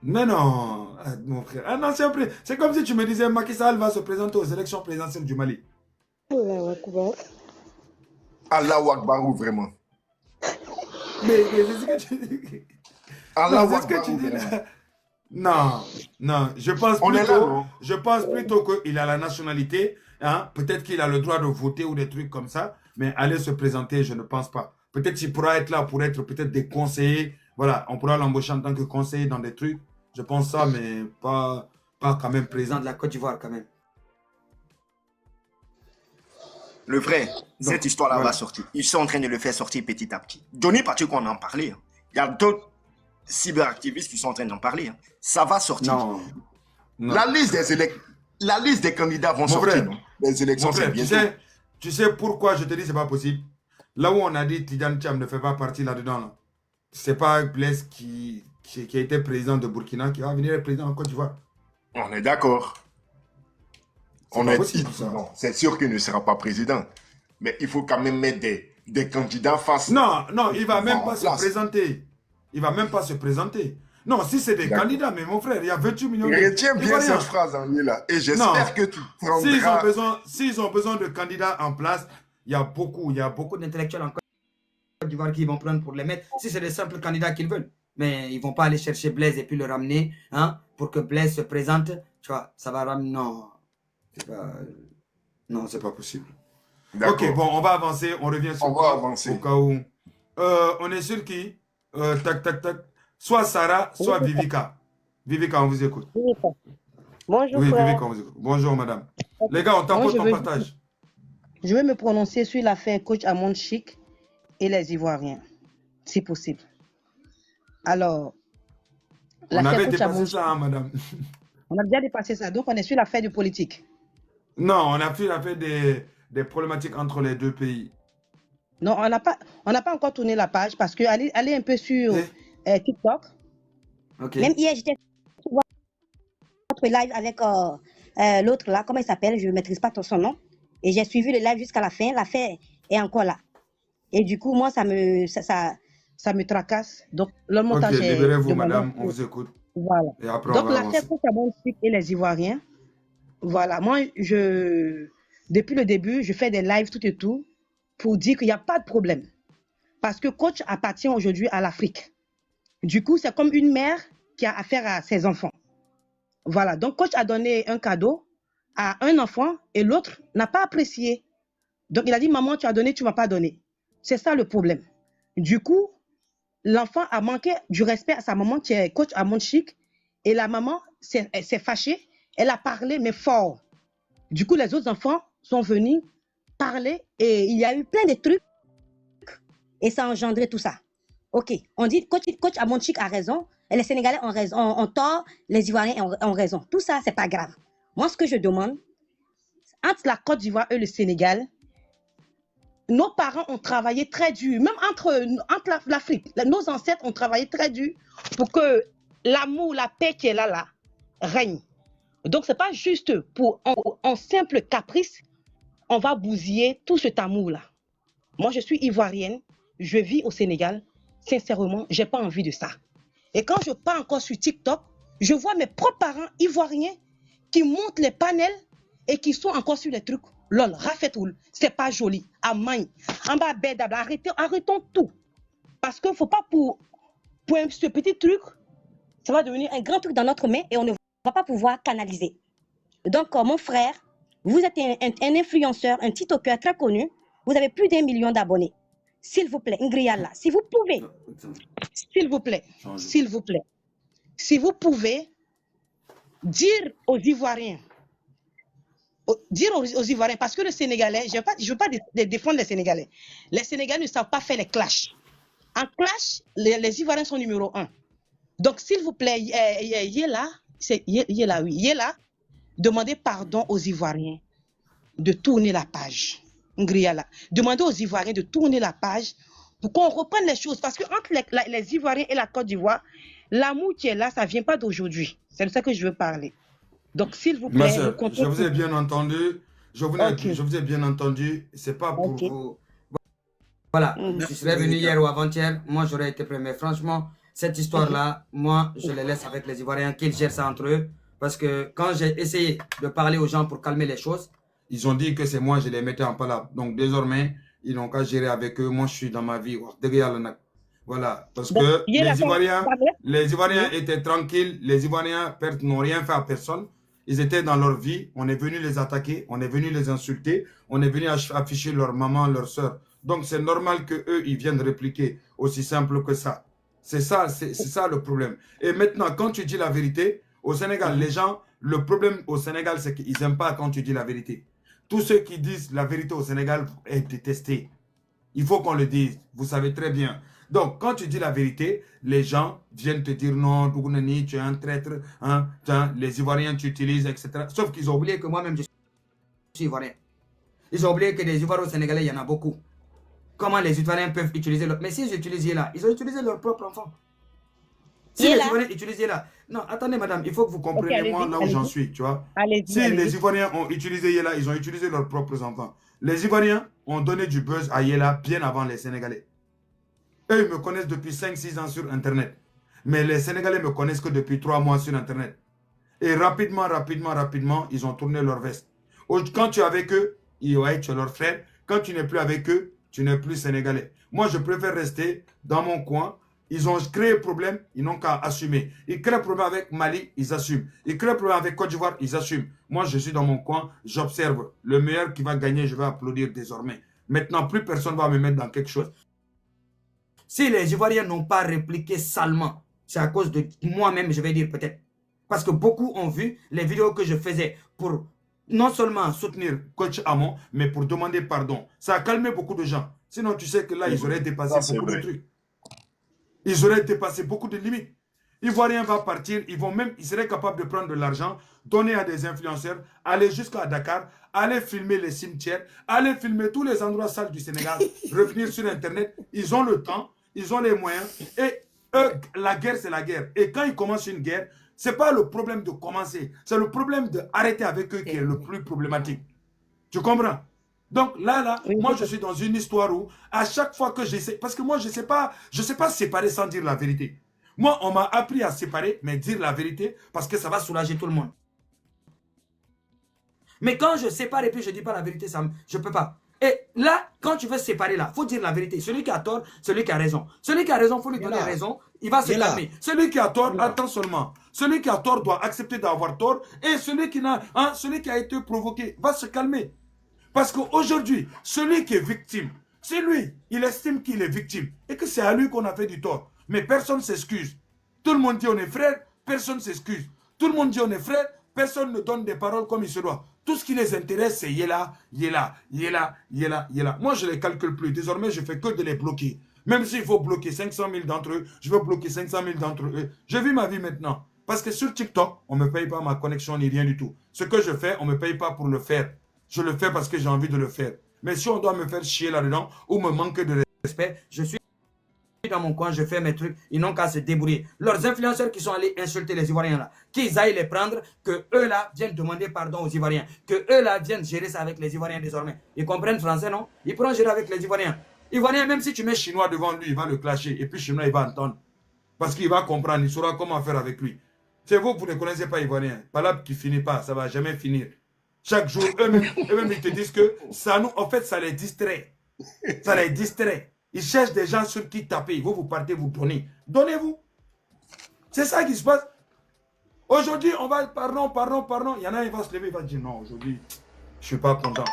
Mais non, mon frère. Un ancien président. C'est comme si tu me disais Macky Sall va se présenter aux élections présidentielles du Mali. Allahu Akbarou, vraiment. Mais c'est ce que tu dis. Allahu Non, c'est ce que Akbarou, tu dis vraiment. là. Non, non, je pense On est là, plutôt, non? je pense plutôt qu'il a la nationalité, hein, peut-être qu'il a le droit de voter ou des trucs comme ça, mais aller se présenter, je ne pense pas. Peut-être qu'il pourra être là pour être peut-être des conseillers. Voilà, on pourra l'embaucher en tant que conseiller dans des trucs. Je pense ça, mais pas quand même Président président. de la Côte d'Ivoire, quand même. Le vrai, Donc, cette histoire-là voilà. va sortir. Ils sont en train de le faire sortir petit à petit. Johnny Patrick, on en parlait. Hein. Il y a d'autres cyberactivistes qui sont en train d'en parler. Hein. Ça va sortir. Non. Non. La liste des candidats vont Mon sortir. frère, non? Les élections, Mon c'est frère, bientôt. tu sais pourquoi je te dis que ce n'est pas possible. Là où on a dit Tidjane Thiam ne fait pas partie là-dedans, là. Ce n'est pas Blaise qui a été président de Burkina qui va venir être président en Côte d'Ivoire. On est d'accord. C'est pas possible, ça. Non, c'est sûr qu'il ne sera pas président. Mais il faut quand même mettre des candidats face. Non, il ne va même pas se place. présenter. Il ne va même pas se présenter. Non, si c'est des candidats, mais mon frère, il y a 28 millions Retiens bien d'Ivoiriens. cette phrase, là. Et Non. j'espère que tu prendras. S'ils ont besoin de candidats en place, il y a beaucoup Beaucoup d'intellectuels en Côte d'Ivoire qui vont prendre pour les mettre. Si c'est des simples candidats qu'ils veulent. Mais ils ne vont pas aller chercher Blaise et puis le ramener pour que Blaise se présente. Tu vois, ça va ramener. Non. Non, c'est pas possible. D'accord. Ok, bon, on va avancer. On revient sur On va avancer. au cas où. On est sur qui tac. Soit Sarah, soit Vivica. Vivica, on vous écoute. Bonjour, Oui, frère. Vivica, on vous écoute. Bonjour, madame. Les gars, on t'apporte ton partage. Je vais me prononcer sur l'affaire coach Amon Chic et les Ivoiriens, si possible. Alors, On avait coach dépassé Amon ça, hein, madame. on a déjà dépassé ça, donc on est sur l'affaire de politique. Non, on a fait des problématiques entre les deux pays. Non, on n'a pas encore tourné la page parce que allez un peu sur TikTok. Ok. Même hier, j'étais sur votre live avec l'autre là, comment il s'appelle, je ne maîtrise pas son nom. Et j'ai suivi le live jusqu'à la fin. L'affaire est encore là. Et du coup, moi, ça me tracasse. Donc, le Ok, montage est. libérez-vous, madame, on vous écoute. Voilà. Et après, Donc, on va l'affaire avancer. coach Amon Chic et les Ivoiriens. Voilà. Moi, depuis le début, je fais des lives tout et tout pour dire qu'il n'y a pas de problème. Parce que coach appartient aujourd'hui à l'Afrique. Du coup, c'est comme une mère qui a affaire à ses enfants. Voilà. Donc, coach a donné un cadeau à un enfant et l'autre n'a pas apprécié. Donc, il a dit, maman, tu as donné, tu ne m'as pas donné. C'est ça le problème. Du coup, l'enfant a manqué du respect à sa maman qui est coach Amon Chic et la maman s'est fâchée. Elle a parlé, mais fort. Du coup, les autres enfants sont venus parler et il y a eu plein de trucs et ça a engendré tout ça. Ok, on dit coach Amon Chic a raison, et les Sénégalais ont raison, ont tort, les Ivoiriens ont raison. Tout ça, c'est pas grave. Moi, ce que je demande, entre la Côte d'Ivoire et le Sénégal, nos parents ont travaillé très dur, même entre l'Afrique, nos ancêtres ont travaillé très dur pour que l'amour, la paix qui est là règne. Donc, ce n'est pas juste pour en simple caprice, on va bousiller tout cet amour-là. Moi, je suis ivoirienne, je vis au Sénégal. Sincèrement, je n'ai pas envie de ça. Et quand je pars encore sur TikTok, je vois mes propres parents ivoiriens qui montent les panels et qui sont encore sur les trucs. Lol, rafetoul, c'est pas joli. Amagne, en bas, bédable, arrêtons tout. Parce qu'il ne faut pas pour ce petit truc, ça va devenir un grand truc dans notre main et on ne va pas pouvoir canaliser. Donc, mon frère, vous êtes un influenceur, un TikToker très connu. Vous avez plus d'1 million d'abonnés. S'il vous plaît, Ngriala, si vous pouvez, s'il vous plaît, si vous pouvez dire aux Ivoiriens, parce que le Sénégalais, je ne veux pas défendre les Sénégalais. Les Sénégalais ne savent pas faire les clashs. En clash, les Ivoiriens sont numéro 1. Donc, s'il vous plaît, Yéla, demandez pardon aux Ivoiriens de tourner la page. Ngriala. Demandez aux Ivoiriens de tourner la page pour qu'on reprenne les choses. Parce qu'entre les Ivoiriens et la Côte d'Ivoire, l'amour qui est là, ça ne vient pas d'aujourd'hui. C'est de ça que je veux parler. Donc, s'il vous plaît... Ma soeur, je vous ai bien entendu. Je vous ai bien entendu. Ce n'est pas pour vous. Voilà. Je serais venu hier ou avant-hier. Moi, j'aurais été premier. Franchement, cette histoire-là, moi, je les laisse avec les Ivoiriens, qu'ils gèrent ça entre eux. Parce que quand j'ai essayé de parler aux gens pour calmer les choses, ils ont dit que c'est moi, je les mettais en palabre. Donc, désormais, ils n'ont qu'à gérer avec eux. Moi, je suis dans ma vie. Voilà. Parce que les Ivoiriens étaient tranquilles. Les Ivoiriens n'ont rien fait à personne. Ils étaient dans leur vie. On est venu les attaquer. On est venu les insulter. On est venu afficher leur maman, leur soeur Donc, c'est normal qu'eux, ils viennent répliquer. Aussi simple que ça. C'est ça le problème. Et maintenant, quand tu dis la vérité, au Sénégal, les gens, le problème au Sénégal, c'est qu'ils n'aiment pas quand tu dis la vérité. Tous ceux qui disent la vérité au Sénégal est détesté. Il faut qu'on le dise. Vous savez très bien. Donc, quand tu dis la vérité, les gens viennent te dire non, Dougounani, tu es un traître, hein, les Ivoiriens t'utilisent, etc. Sauf qu'ils ont oublié que moi-même, je suis Ivoirien. Ils ont oublié que des Ivoiriens sénégalais, il y en a beaucoup. Comment les Ivoiriens peuvent utiliser leur... Mais s'ils utilisaient là, ils ont utilisé leur propre enfant. Si les Ivoiriens utilisaient là... Non, attendez, madame, il faut que vous compreniez moi là où j'en suis, tu vois. Si les Ivoiriens ont utilisé Yela, ils ont utilisé leurs propres enfants. Les Ivoiriens ont donné du buzz à Yela bien avant les Sénégalais. Eux, ils me connaissent depuis 5-6 ans sur Internet. Mais les Sénégalais me connaissent que depuis 3 mois sur Internet. Et rapidement, ils ont tourné leur veste. Quand tu es avec eux, tu es leur frère. Quand tu n'es plus avec eux, tu n'es plus Sénégalais. Moi, je préfère rester dans mon coin. Ils ont créé problème, ils n'ont qu'à assumer. Ils créent problème avec Mali, ils assument. Ils créent problème avec Côte d'Ivoire, ils assument. Moi, je suis dans mon coin, j'observe. Le meilleur qui va gagner, je vais applaudir désormais. Maintenant, plus personne ne va me mettre dans quelque chose. Si les Ivoiriens n'ont pas répliqué salement, c'est à cause de moi-même, je vais dire peut-être. Parce que beaucoup ont vu les vidéos que je faisais pour non seulement soutenir Coach Amon, mais pour demander pardon. Ça a calmé beaucoup de gens. Sinon, tu sais que là, ils auraient dépassé beaucoup de trucs. Ils auraient dépassé beaucoup de limites. Ivoirien va partir, ils seraient capables de prendre de l'argent, donner à des influenceurs, aller jusqu'à Dakar, aller filmer les cimetières, aller filmer tous les endroits sales du Sénégal, revenir sur Internet. Ils ont le temps, ils ont les moyens. Et eux, la guerre, c'est la guerre. Et quand ils commencent une guerre, ce n'est pas le problème de commencer, c'est le problème d'arrêter avec eux qui est le plus problématique. Tu comprends? Donc là, moi je suis dans une histoire où à chaque fois que j'essaie, parce que moi je sais pas séparer sans dire la vérité. Moi on m'a appris à séparer, mais dire la vérité parce que ça va soulager tout le monde. Mais quand je sépare et puis je dis pas la vérité, je peux pas. Et là, quand tu veux séparer là, faut dire la vérité. Celui qui a tort, celui qui a raison. Celui qui a raison, faut lui donner raison, il va se calmer. Celui qui a tort, attends seulement. Celui qui a tort doit accepter d'avoir tort et celui qui a été provoqué va se calmer. Parce qu'aujourd'hui, celui qui est victime, c'est lui. Il estime qu'il est victime et que c'est à lui qu'on a fait du tort. Mais personne ne s'excuse. Tout le monde dit on est frère, personne ne s'excuse. Tout le monde dit on est frère, personne ne donne des paroles comme il se doit. Tout ce qui les intéresse, c'est Yela. Moi, je ne les calcule plus. Désormais, je fais que de les bloquer. Même s'il faut bloquer 500 000 d'entre eux, je veux bloquer 500 000 d'entre eux. Je vis ma vie maintenant. Parce que sur TikTok, on ne me paye pas ma connexion ni rien du tout. Ce que je fais, on ne me paye pas pour le faire. Je le fais parce que j'ai envie de le faire. Mais si on doit me faire chier là-dedans ou me manquer de respect, je suis dans mon coin, je fais mes trucs, ils n'ont qu'à se débrouiller. Leurs influenceurs qui sont allés insulter les Ivoiriens là, qu'ils aillent les prendre, que eux là viennent demander pardon aux Ivoiriens, que eux là viennent gérer ça avec les Ivoiriens désormais. Ils comprennent français, non? Ils pourront gérer avec les Ivoiriens. Ivoiriens, même si tu mets Chinois devant lui, il va le clasher. Et puis Chinois, il va entendre. Parce qu'il va comprendre, il saura comment faire avec lui. C'est vous ne connaissez pas Ivoiriens. Palabre qui finit pas, ça ne va jamais finir. Chaque jour, eux-mêmes, ils te disent que ça nous, en fait, ça les distrait. Ça les distrait. Ils cherchent des gens sur qui taper. Ils vont vous partir, vous donner. Donnez-vous. C'est ça qui se passe. Aujourd'hui, on va, pardon. Il y en a un, il va se lever, il va dire non, aujourd'hui, je ne suis pas content.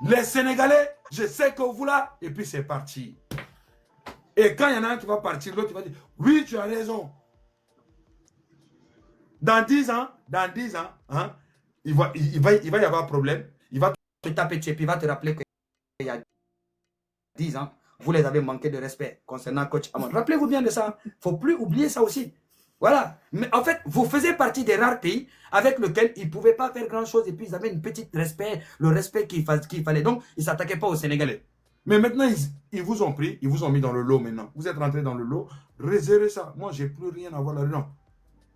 Les Sénégalais, je sais que vous là, et puis c'est parti. Et quand il y en a un qui va partir, l'autre va dire, oui, tu as raison. Dans 10 ans, hein, il va y avoir problème. Il va te taper dessus et puis il va te rappeler qu'il y a 10 ans, vous les avez manqué de respect concernant Coach Amon. Rappelez-vous bien de ça. Il ne faut plus oublier ça aussi. Voilà. Mais en fait, vous faisiez partie des rares pays avec lesquels ils ne pouvaient pas faire grand-chose et puis ils avaient une petite respect, le respect qu'il fallait. Donc, ils ne s'attaquaient pas aux Sénégalais. Mais maintenant, ils vous ont pris, ils vous ont mis dans le lot maintenant. Vous êtes rentré dans le lot, réservez ça. Moi, je n'ai plus rien à voir là-dedans.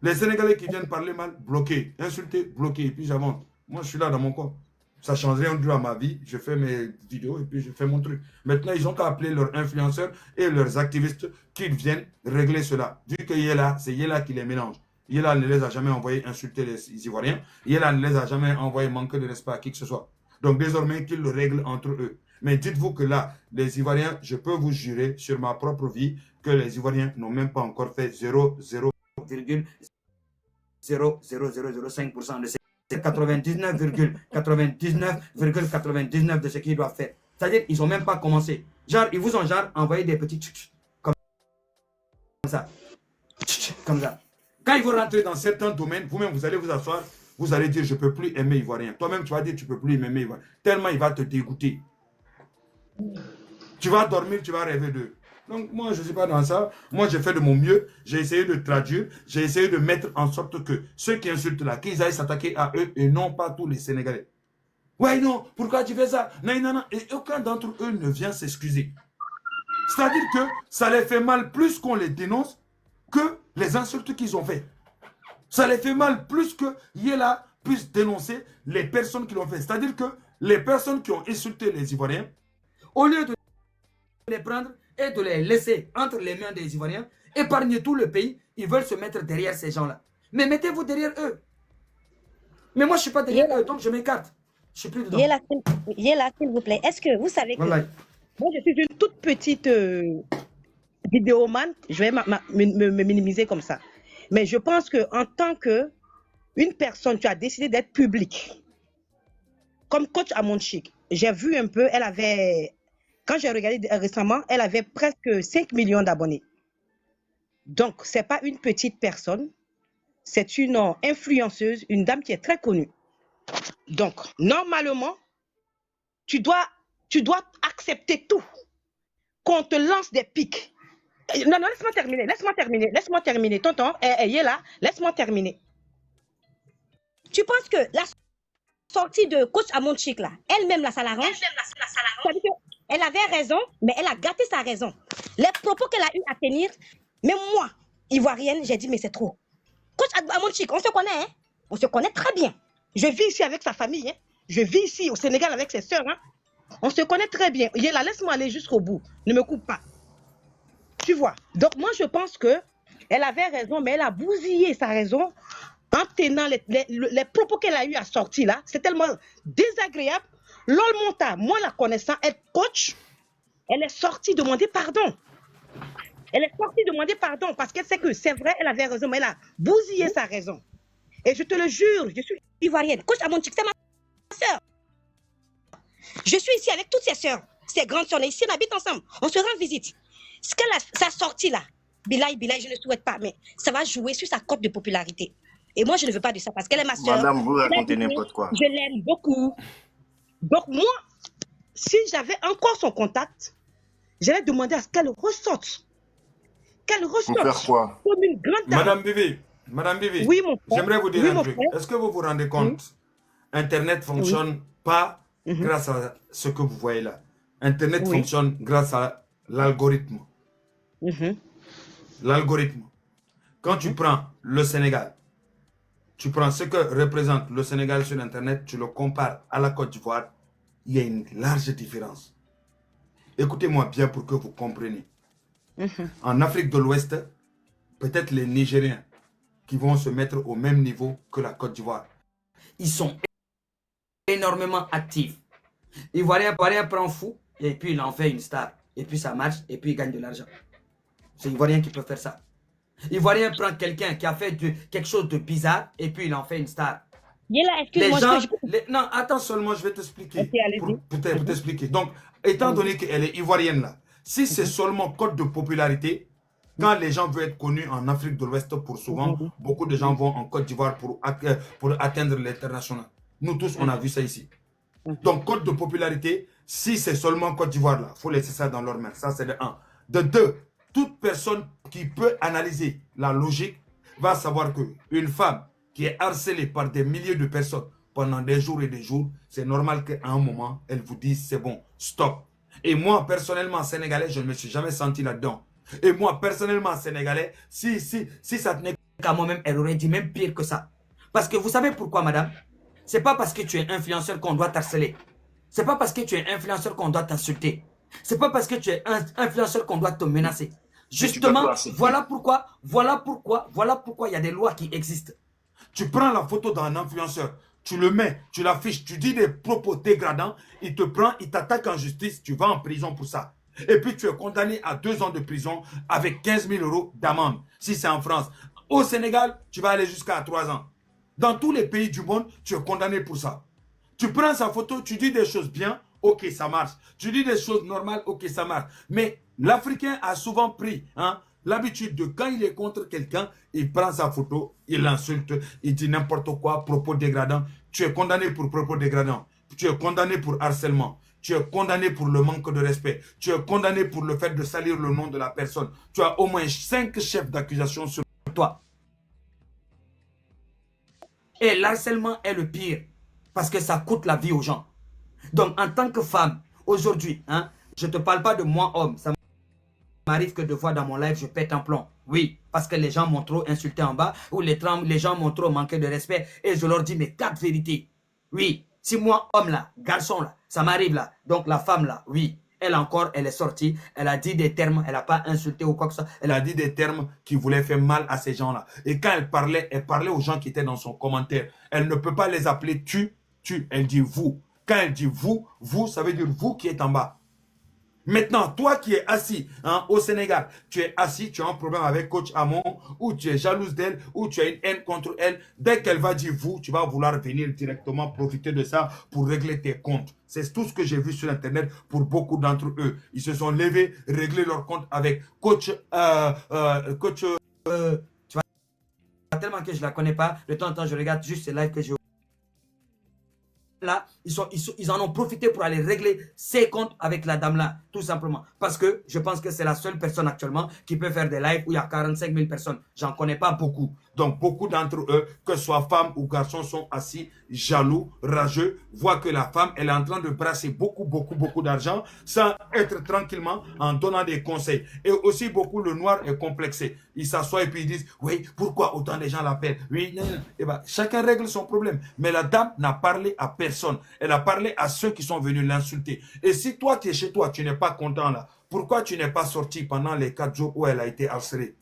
Les Sénégalais qui viennent parler mal, bloqués, insultés, bloqués, et puis j'avance. Moi, je suis là dans mon coin. Ça ne change rien du tout à ma vie. Je fais mes vidéos et puis je fais mon truc. Maintenant, ils ont qu'à appeler leurs influenceurs et leurs activistes qu'ils viennent régler cela. Vu que Yela, c'est Yela qui les mélange. Yela ne les a jamais envoyés insulter les Ivoiriens. Yela ne les a jamais envoyés manquer de respect à qui que ce soit. Donc, désormais, qu'ils le règlent entre eux. Mais dites-vous que là, les Ivoiriens, je peux vous jurer sur ma propre vie que les Ivoiriens n'ont même pas encore fait 0,0005% de ces 99,99,99 de ce qu'ils doivent faire. C'est-à-dire qu'ils n'ont même pas commencé. Genre, ils vous ont genre envoyé des petits comme ça. Comme ça. Quand ils vont rentrer dans certains domaines, vous-même, vous allez vous asseoir, vous allez dire, je ne peux plus aimer Ivoirien. Toi-même, tu vas dire, tu ne peux plus aimer Ivoirien. Tellement il va te dégoûter. Tu vas dormir, tu vas rêver d'eux. Donc, moi, je ne suis pas dans ça. Moi, j'ai fait de mon mieux. J'ai essayé de traduire. J'ai essayé de mettre en sorte que ceux qui insultent là, qu'ils aillent s'attaquer à eux et non pas tous les Sénégalais. Ouais, non, pourquoi tu fais ça? Non, non, non. Et aucun d'entre eux ne vient s'excuser. C'est-à-dire que ça les fait mal plus qu'on les dénonce que les insultes qu'ils ont fait. Ça les fait mal plus que Yela puisse dénoncer les personnes qui l'ont fait. C'est-à-dire que les personnes qui ont insulté les Ivoiriens, au lieu de les prendre et de les laisser entre les mains des Ivoiriens, épargner tout le pays, ils veulent se mettre derrière ces gens-là. Mais mettez-vous derrière eux. Mais moi, je ne suis pas derrière eux, donc je m'écarte. Je suis plus dedans. Yéla, s'il vous plaît, est-ce que vous savez que... Voilà. Moi, je suis une toute petite vidéomane. Je vais me minimiser comme ça. Mais je pense qu'en tant qu'une personne, tu as décidé d'être public. Comme coach à Monchique, j'ai vu un peu, elle avait... Quand j'ai regardé récemment, elle avait presque 5 millions d'abonnés. Donc, ce n'est pas une petite personne. C'est une influenceuse, une dame qui est très connue. Donc, normalement, tu dois accepter tout. Qu'on te lance des pics. Non, non, laisse-moi terminer. Tonton, elle est là, laisse-moi terminer. Tu penses que la sortie de coach à Monchique, là, elle-même, là, ça l'arrange? Elle avait raison, mais elle a gâté sa raison. Les propos qu'elle a eu à tenir, même moi, ivoirienne, j'ai dit, mais c'est trop. Coach à Monchique, on se connaît, hein? On se connaît très bien. Je vis ici avec sa famille, hein? Je vis ici au Sénégal avec ses sœurs, hein? On se connaît très bien. Yéla, laisse-moi aller jusqu'au bout. Ne me coupe pas. Tu vois? Donc, moi, je pense qu'elle avait raison, mais elle a bousillé sa raison en tenant les propos qu'elle a eu à sortir là. C'est tellement désagréable. Lol Monta, moi la connaissant, elle coach, elle est sortie demander pardon. Elle est sortie demander pardon parce qu'elle sait que c'est vrai, elle avait raison, mais elle a bousillé sa raison. Et je te le jure, je suis ivoirienne. Coach à Monchique, c'est ma soeur. Je suis ici avec toutes ses soeurs, ses grandes soeurs. Ici, on habite ensemble. On se rend visite. Ce qu'elle a sorti là, Bilay, je ne souhaite pas, mais ça va jouer sur sa cote de popularité. Et moi, je ne veux pas de ça parce qu'elle est ma soeur. Madame, vous racontez n'importe quoi. Je l'aime beaucoup. Donc moi, si j'avais encore son contact, j'allais demander à ce qu'elle ressorte. Qu'elle ressorte. Pour faire quoi? Comme une grande dame. Madame Bibi, oui, mon frère. J'aimerais vous dire un truc. Est-ce que vous vous rendez compte? Internet fonctionne pas grâce à ce que vous voyez là. Internet fonctionne grâce à l'algorithme. L'algorithme. Quand tu prends le Sénégal, tu prends ce que représente le Sénégal sur Internet, tu le compares à la Côte d'Ivoire, il y a une large différence. Écoutez-moi bien pour que vous compreniez. En Afrique de l'Ouest, peut-être les Nigériens qui vont se mettre au même niveau que la Côte d'Ivoire. Ils sont énormément actifs. Ivoirien prend fou et puis il en fait une star. Et puis ça marche et puis il gagne de l'argent. C'est Ivoirien qui peut faire ça. Ivoirien prend quelqu'un qui a fait quelque chose de bizarre et puis il en fait une star. Yéla, excuse-moi. Non, attends seulement, je vais t'expliquer. Okay, pour t'expliquer. Donc, étant donné qu'elle est ivoirienne là, si c'est seulement code de popularité, quand les gens veulent être connus en Afrique de l'Ouest, pour souvent, beaucoup de gens vont en Côte d'Ivoire pour atteindre l'international. Nous tous, on a vu ça ici. Donc, code de popularité, si c'est seulement Côte d'Ivoire là, il faut laisser ça dans leur main. Ça, c'est de 1. De 2, toute personne qui peut analyser la logique va savoir qu'une femme qui est harcelée par des milliers de personnes pendant des jours et des jours, c'est normal qu'à un moment, elle vous dise c'est bon, stop. Et moi, personnellement, sénégalais, je ne me suis jamais senti là-dedans. Et moi, personnellement, sénégalais, si ça tenait qu'à moi-même, elle aurait dit même pire que ça. Parce que vous savez pourquoi, madame? C'est pas parce que tu es influenceur qu'on doit t'harceler. C'est pas parce que tu es influenceur qu'on doit t'insulter. C'est pas parce que tu es influenceur qu'on doit te menacer. Justement, voilà pourquoi il y a des lois qui existent. Tu prends la photo d'un influenceur, tu le mets, tu l'affiches, tu dis des propos dégradants, il te prend, il t'attaque en justice, tu vas en prison pour ça. Et puis tu es condamné à 2 ans de prison avec 15 000 € d'amende, si c'est en France. Au Sénégal, tu vas aller jusqu'à 3 ans. Dans tous les pays du monde, tu es condamné pour ça. Tu prends sa photo, tu dis des choses bien, ok, ça marche. Tu dis des choses normales, ok, ça marche. Mais l'Africain a souvent pris l'habitude de quand il est contre quelqu'un, il prend sa photo, il l'insulte, il dit n'importe quoi, propos dégradants. Tu es condamné pour propos dégradants. Tu es condamné pour harcèlement. Tu es condamné pour le manque de respect. Tu es condamné pour le fait de salir le nom de la personne. Tu as au moins 5 chefs d'accusation sur toi. Et l'harcèlement est le pire parce que ça coûte la vie aux gens. Donc, en tant que femme, aujourd'hui, je ne te parle pas de moi, homme. Ça m'arrive que de fois dans mon live, je pète un plomb. Oui, parce que les gens m'ont trop insulté en bas ou les gens m'ont trop manqué de respect et je leur dis mes 4 vérités. Oui, si moi, homme là, garçon là, ça m'arrive là. Donc, la femme là, oui. Elle est sortie, elle a dit des termes, elle n'a pas insulté ou quoi que ce soit. Elle a dit des termes qui voulaient faire mal à ces gens-là. Et quand elle parlait aux gens qui étaient dans son commentaire. Elle ne peut pas les appeler tu, elle dit vous. Quand elle dit vous, ça veut dire vous qui êtes en bas. Maintenant, toi qui es assis au Sénégal, tu es assis, tu as un problème avec Coach Amon, ou tu es jalouse d'elle, ou tu as une haine contre elle. Dès qu'elle va dire vous, tu vas vouloir venir directement profiter de ça pour régler tes comptes. C'est tout ce que j'ai vu sur Internet pour beaucoup d'entre eux. Ils se sont levés, réglé leur compte avec Coach... tu vois, tellement que je ne la connais pas, de temps en temps, je regarde juste ces lives que j'ai. Là, ils en ont profité pour aller régler ses comptes avec la dame là, tout simplement. Parce que je pense que c'est la seule personne actuellement qui peut faire des lives où il y a 45 000 personnes. J'en connais pas beaucoup. Donc, beaucoup d'entre eux, que ce soit femmes ou garçons, sont assis, jaloux, rageux, voient que la femme, elle est en train de brasser beaucoup d'argent sans être tranquillement en donnant des conseils. Et aussi, beaucoup, le noir est complexé. Ils s'assoient et puis ils disent, oui, pourquoi autant de gens l'appellent? Oui, non. Et ben, chacun règle son problème. Mais la dame n'a parlé à personne. Elle a parlé à ceux qui sont venus l'insulter. Et si toi, tu es chez toi, tu n'es pas content là, pourquoi tu n'es pas sorti pendant les 4 jours où elle a été harcelée?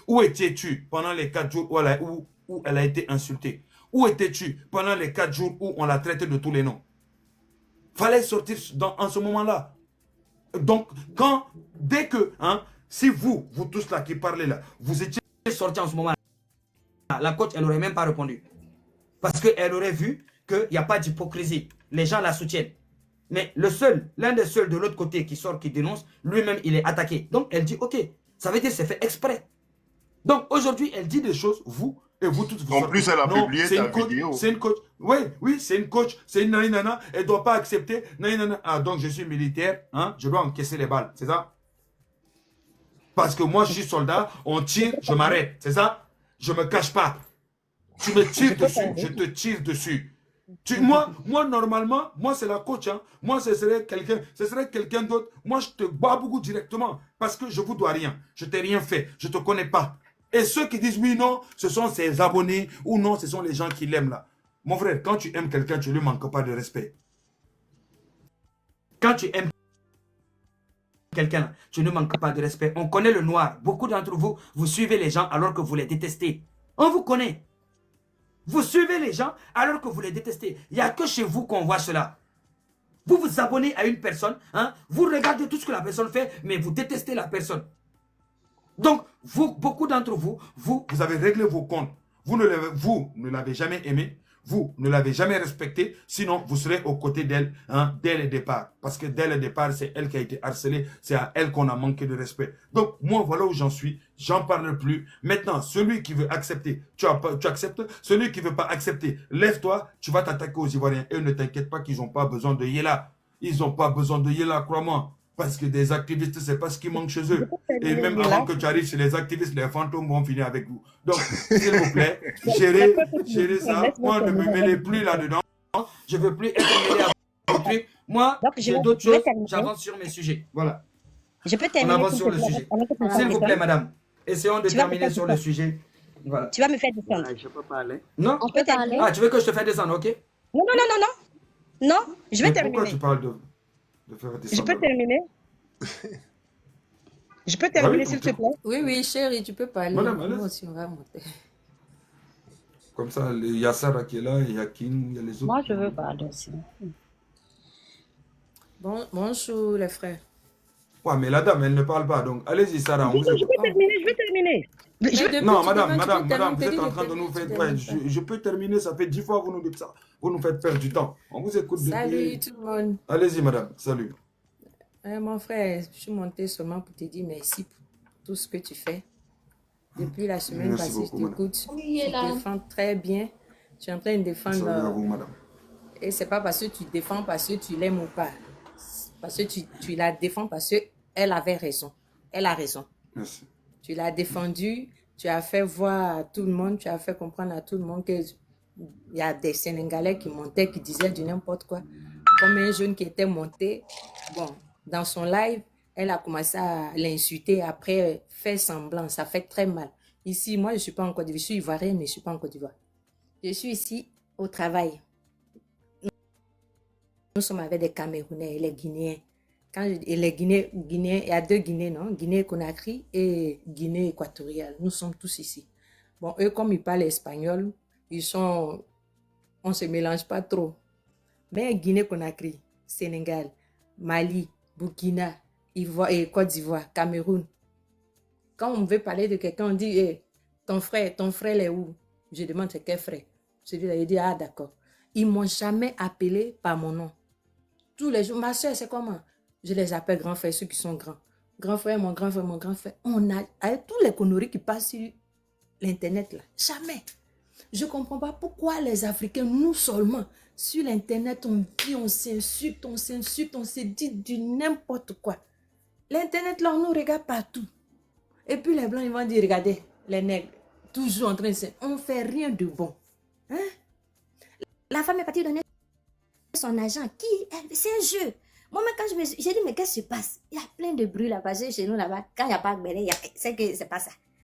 Où étais-tu pendant les 4 jours où elle a été insultée? Où étais-tu pendant les 4 jours où on l'a traité de tous les noms? Fallait sortir en ce moment-là. Donc, dès que, si vous tous là qui parlez là, vous étiez sortis en ce moment-là, la coach, elle n'aurait même pas répondu. Parce qu'elle aurait vu qu'il n'y a pas d'hypocrisie. Les gens la soutiennent. Mais l'un des seuls de l'autre côté qui sort, qui dénonce, lui-même, il est attaqué. Donc, elle dit, ok, ça veut dire que c'est fait exprès. Donc, aujourd'hui, elle dit des choses, vous, et vous tous, vous En sortez. plus, elle a Non, publié c'est ta une coach, vidéo. c'est une coach. Oui, c'est une coach, c'est une nanana, elle ne doit pas accepter. Nanana. Ah, donc je suis militaire, je dois encaisser les balles, c'est ça? Parce que moi, je suis soldat, on tire, je m'arrête, c'est ça? Je ne me cache pas. Tu me tires dessus, je te tire dessus. Moi, normalement, moi, c'est la coach. Moi, ce serait quelqu'un d'autre. Moi, je te bats beaucoup directement parce que je ne vous dois rien. Je ne t'ai rien fait. Je ne te connais pas. Et ceux qui disent oui, non, ce sont ses abonnés ou non, ce sont les gens qui l'aiment là. Mon frère, quand tu aimes quelqu'un, tu ne lui manques pas de respect. Quand tu aimes quelqu'un, tu ne manques pas de respect. On connaît le noir. Beaucoup d'entre vous, vous suivez les gens alors que vous les détestez. On vous connaît. Vous suivez les gens alors que vous les détestez. Il n'y a que chez vous qu'on voit cela. Vous vous abonnez à une personne, vous regardez tout ce que la personne fait, mais vous détestez la personne. Donc, beaucoup d'entre vous, vous avez réglé vos comptes. Vous ne l'avez jamais aimé. Vous ne l'avez jamais respecté, sinon vous serez aux côtés d'elle dès le départ. Parce que dès le départ, c'est elle qui a été harcelée, c'est à elle qu'on a manqué de respect. Donc, moi, voilà où j'en suis, j'en parle plus. Maintenant, celui qui veut accepter, tu acceptes. Celui qui ne veut pas accepter, lève-toi, tu vas t'attaquer aux Ivoiriens. Et ne t'inquiète pas qu'ils n'ont pas besoin de Yéla. Ils n'ont pas besoin de Yéla, crois-moi. Parce que des activistes, c'est pas ce qui manque chez eux. Et même avant que tu arrives chez les activistes, les fantômes vont finir avec vous. Donc, s'il vous plaît, gérez ça. Moi, ne me mêlez plus là-dedans. Je ne veux plus être mêlé à vos trucs. Moi, j'ai d'autres choses. J'avance sur mes sujets. Voilà. Je peux terminer. On avance sur le sujet. S'il vous plaît, madame. Essayons de terminer sur le sujet. Voilà. Tu vas me faire descendre. Je peux parler. Non? On peut terminer. Ah, tu veux que je te fasse descendre, ok? Non. Non, je vais terminer. Pourquoi tu parles de faire descendre? Je peux terminer? Je peux terminer, s'il te plaît? Oui, chérie, tu peux parler. Madame, Moi aussi, on va monter. Comme ça, il y a Sarah qui est là, il y a Kim, il y a les autres. Moi, je veux parler aussi. Bonjour, les frères. Ouais, mais la dame, elle ne parle pas. Donc, allez-y, Sarah, on vous Je écoute. peux terminer, je vais terminer. Mais depuis Non, tu madame, demandes, tu madame, peux madame, terminer, vous t'as êtes dit en que train de nous tu faire... Ouais, termines pas. je peux terminer, ça fait 10 fois que vous nous dites ça. Vous nous faites perdre du temps. On vous écoute Salut depuis... tout le monde. Allez-y, madame, salut. Mon frère, je suis montée seulement pour te dire merci pour tout ce que tu fais. Depuis la semaine Merci passée, je beaucoup, madame. t'écoute. Tu défends très bien. Tu es en train de défendre. Salut à vous, madame. Et c'est pas parce que tu défends parce que tu l'aimes ou pas. Parce que tu la défends parce qu'elle avait raison. Elle a raison. Merci. Tu l'as défendue, tu as fait voir à tout le monde, tu as fait comprendre à tout le monde qu'il y a des Sénégalais qui montaient, qui disaient du n'importe quoi. Comme un jeune qui était monté, bon, dans son live, elle a commencé à l'insulter, après faire semblant, ça fait très mal. Ici, moi, je ne suis pas en Côte d'Ivoire, je suis ivoirienne, mais je ne suis pas en Côte d'Ivoire. Je suis ici au travail. Nous sommes avec des Camerounais et les Guinéens. Et les Guinéens, il y a 2 Guinées, non? Guinée-Conakry et Guinée équatoriale. Nous sommes tous ici. Bon, eux, comme ils parlent espagnol, on ne se mélange pas trop. Mais Guinée-Conakry, Sénégal, Mali, Burkina, Côte d'Ivoire, Cameroun. Quand on veut parler de quelqu'un, on dit, hey, ton frère est où? Je demande, c'est quel frère? Celui-là, il dit, ah d'accord. Ils ne m'ont jamais appelé par mon nom. Tous les jours, ma soeur, c'est comment? Je les appelle grands frères, ceux qui sont grands. Grand frère, mon grand frère, mon grand frère. On a, avec tous les conneries qui passent sur l'Internet, là, jamais. Je ne comprends pas pourquoi les Africains, nous seulement, sur l'Internet, on dit, on s'insulte, on se dit du n'importe quoi. L'Internet, là, on nous regarde partout. Et puis les Blancs, ils vont dire, regardez, les nègres, toujours en train de se... On ne fait rien de bon. Hein? La femme est partie donner son argent. C'est un jeu. Moi-même, quand j'ai dit, mais qu'est-ce qui se passe? Il y a plein de bruit là-bas. Chez nous, là-bas, quand il n'y a pas de bébé, c'est que c'est pas ça.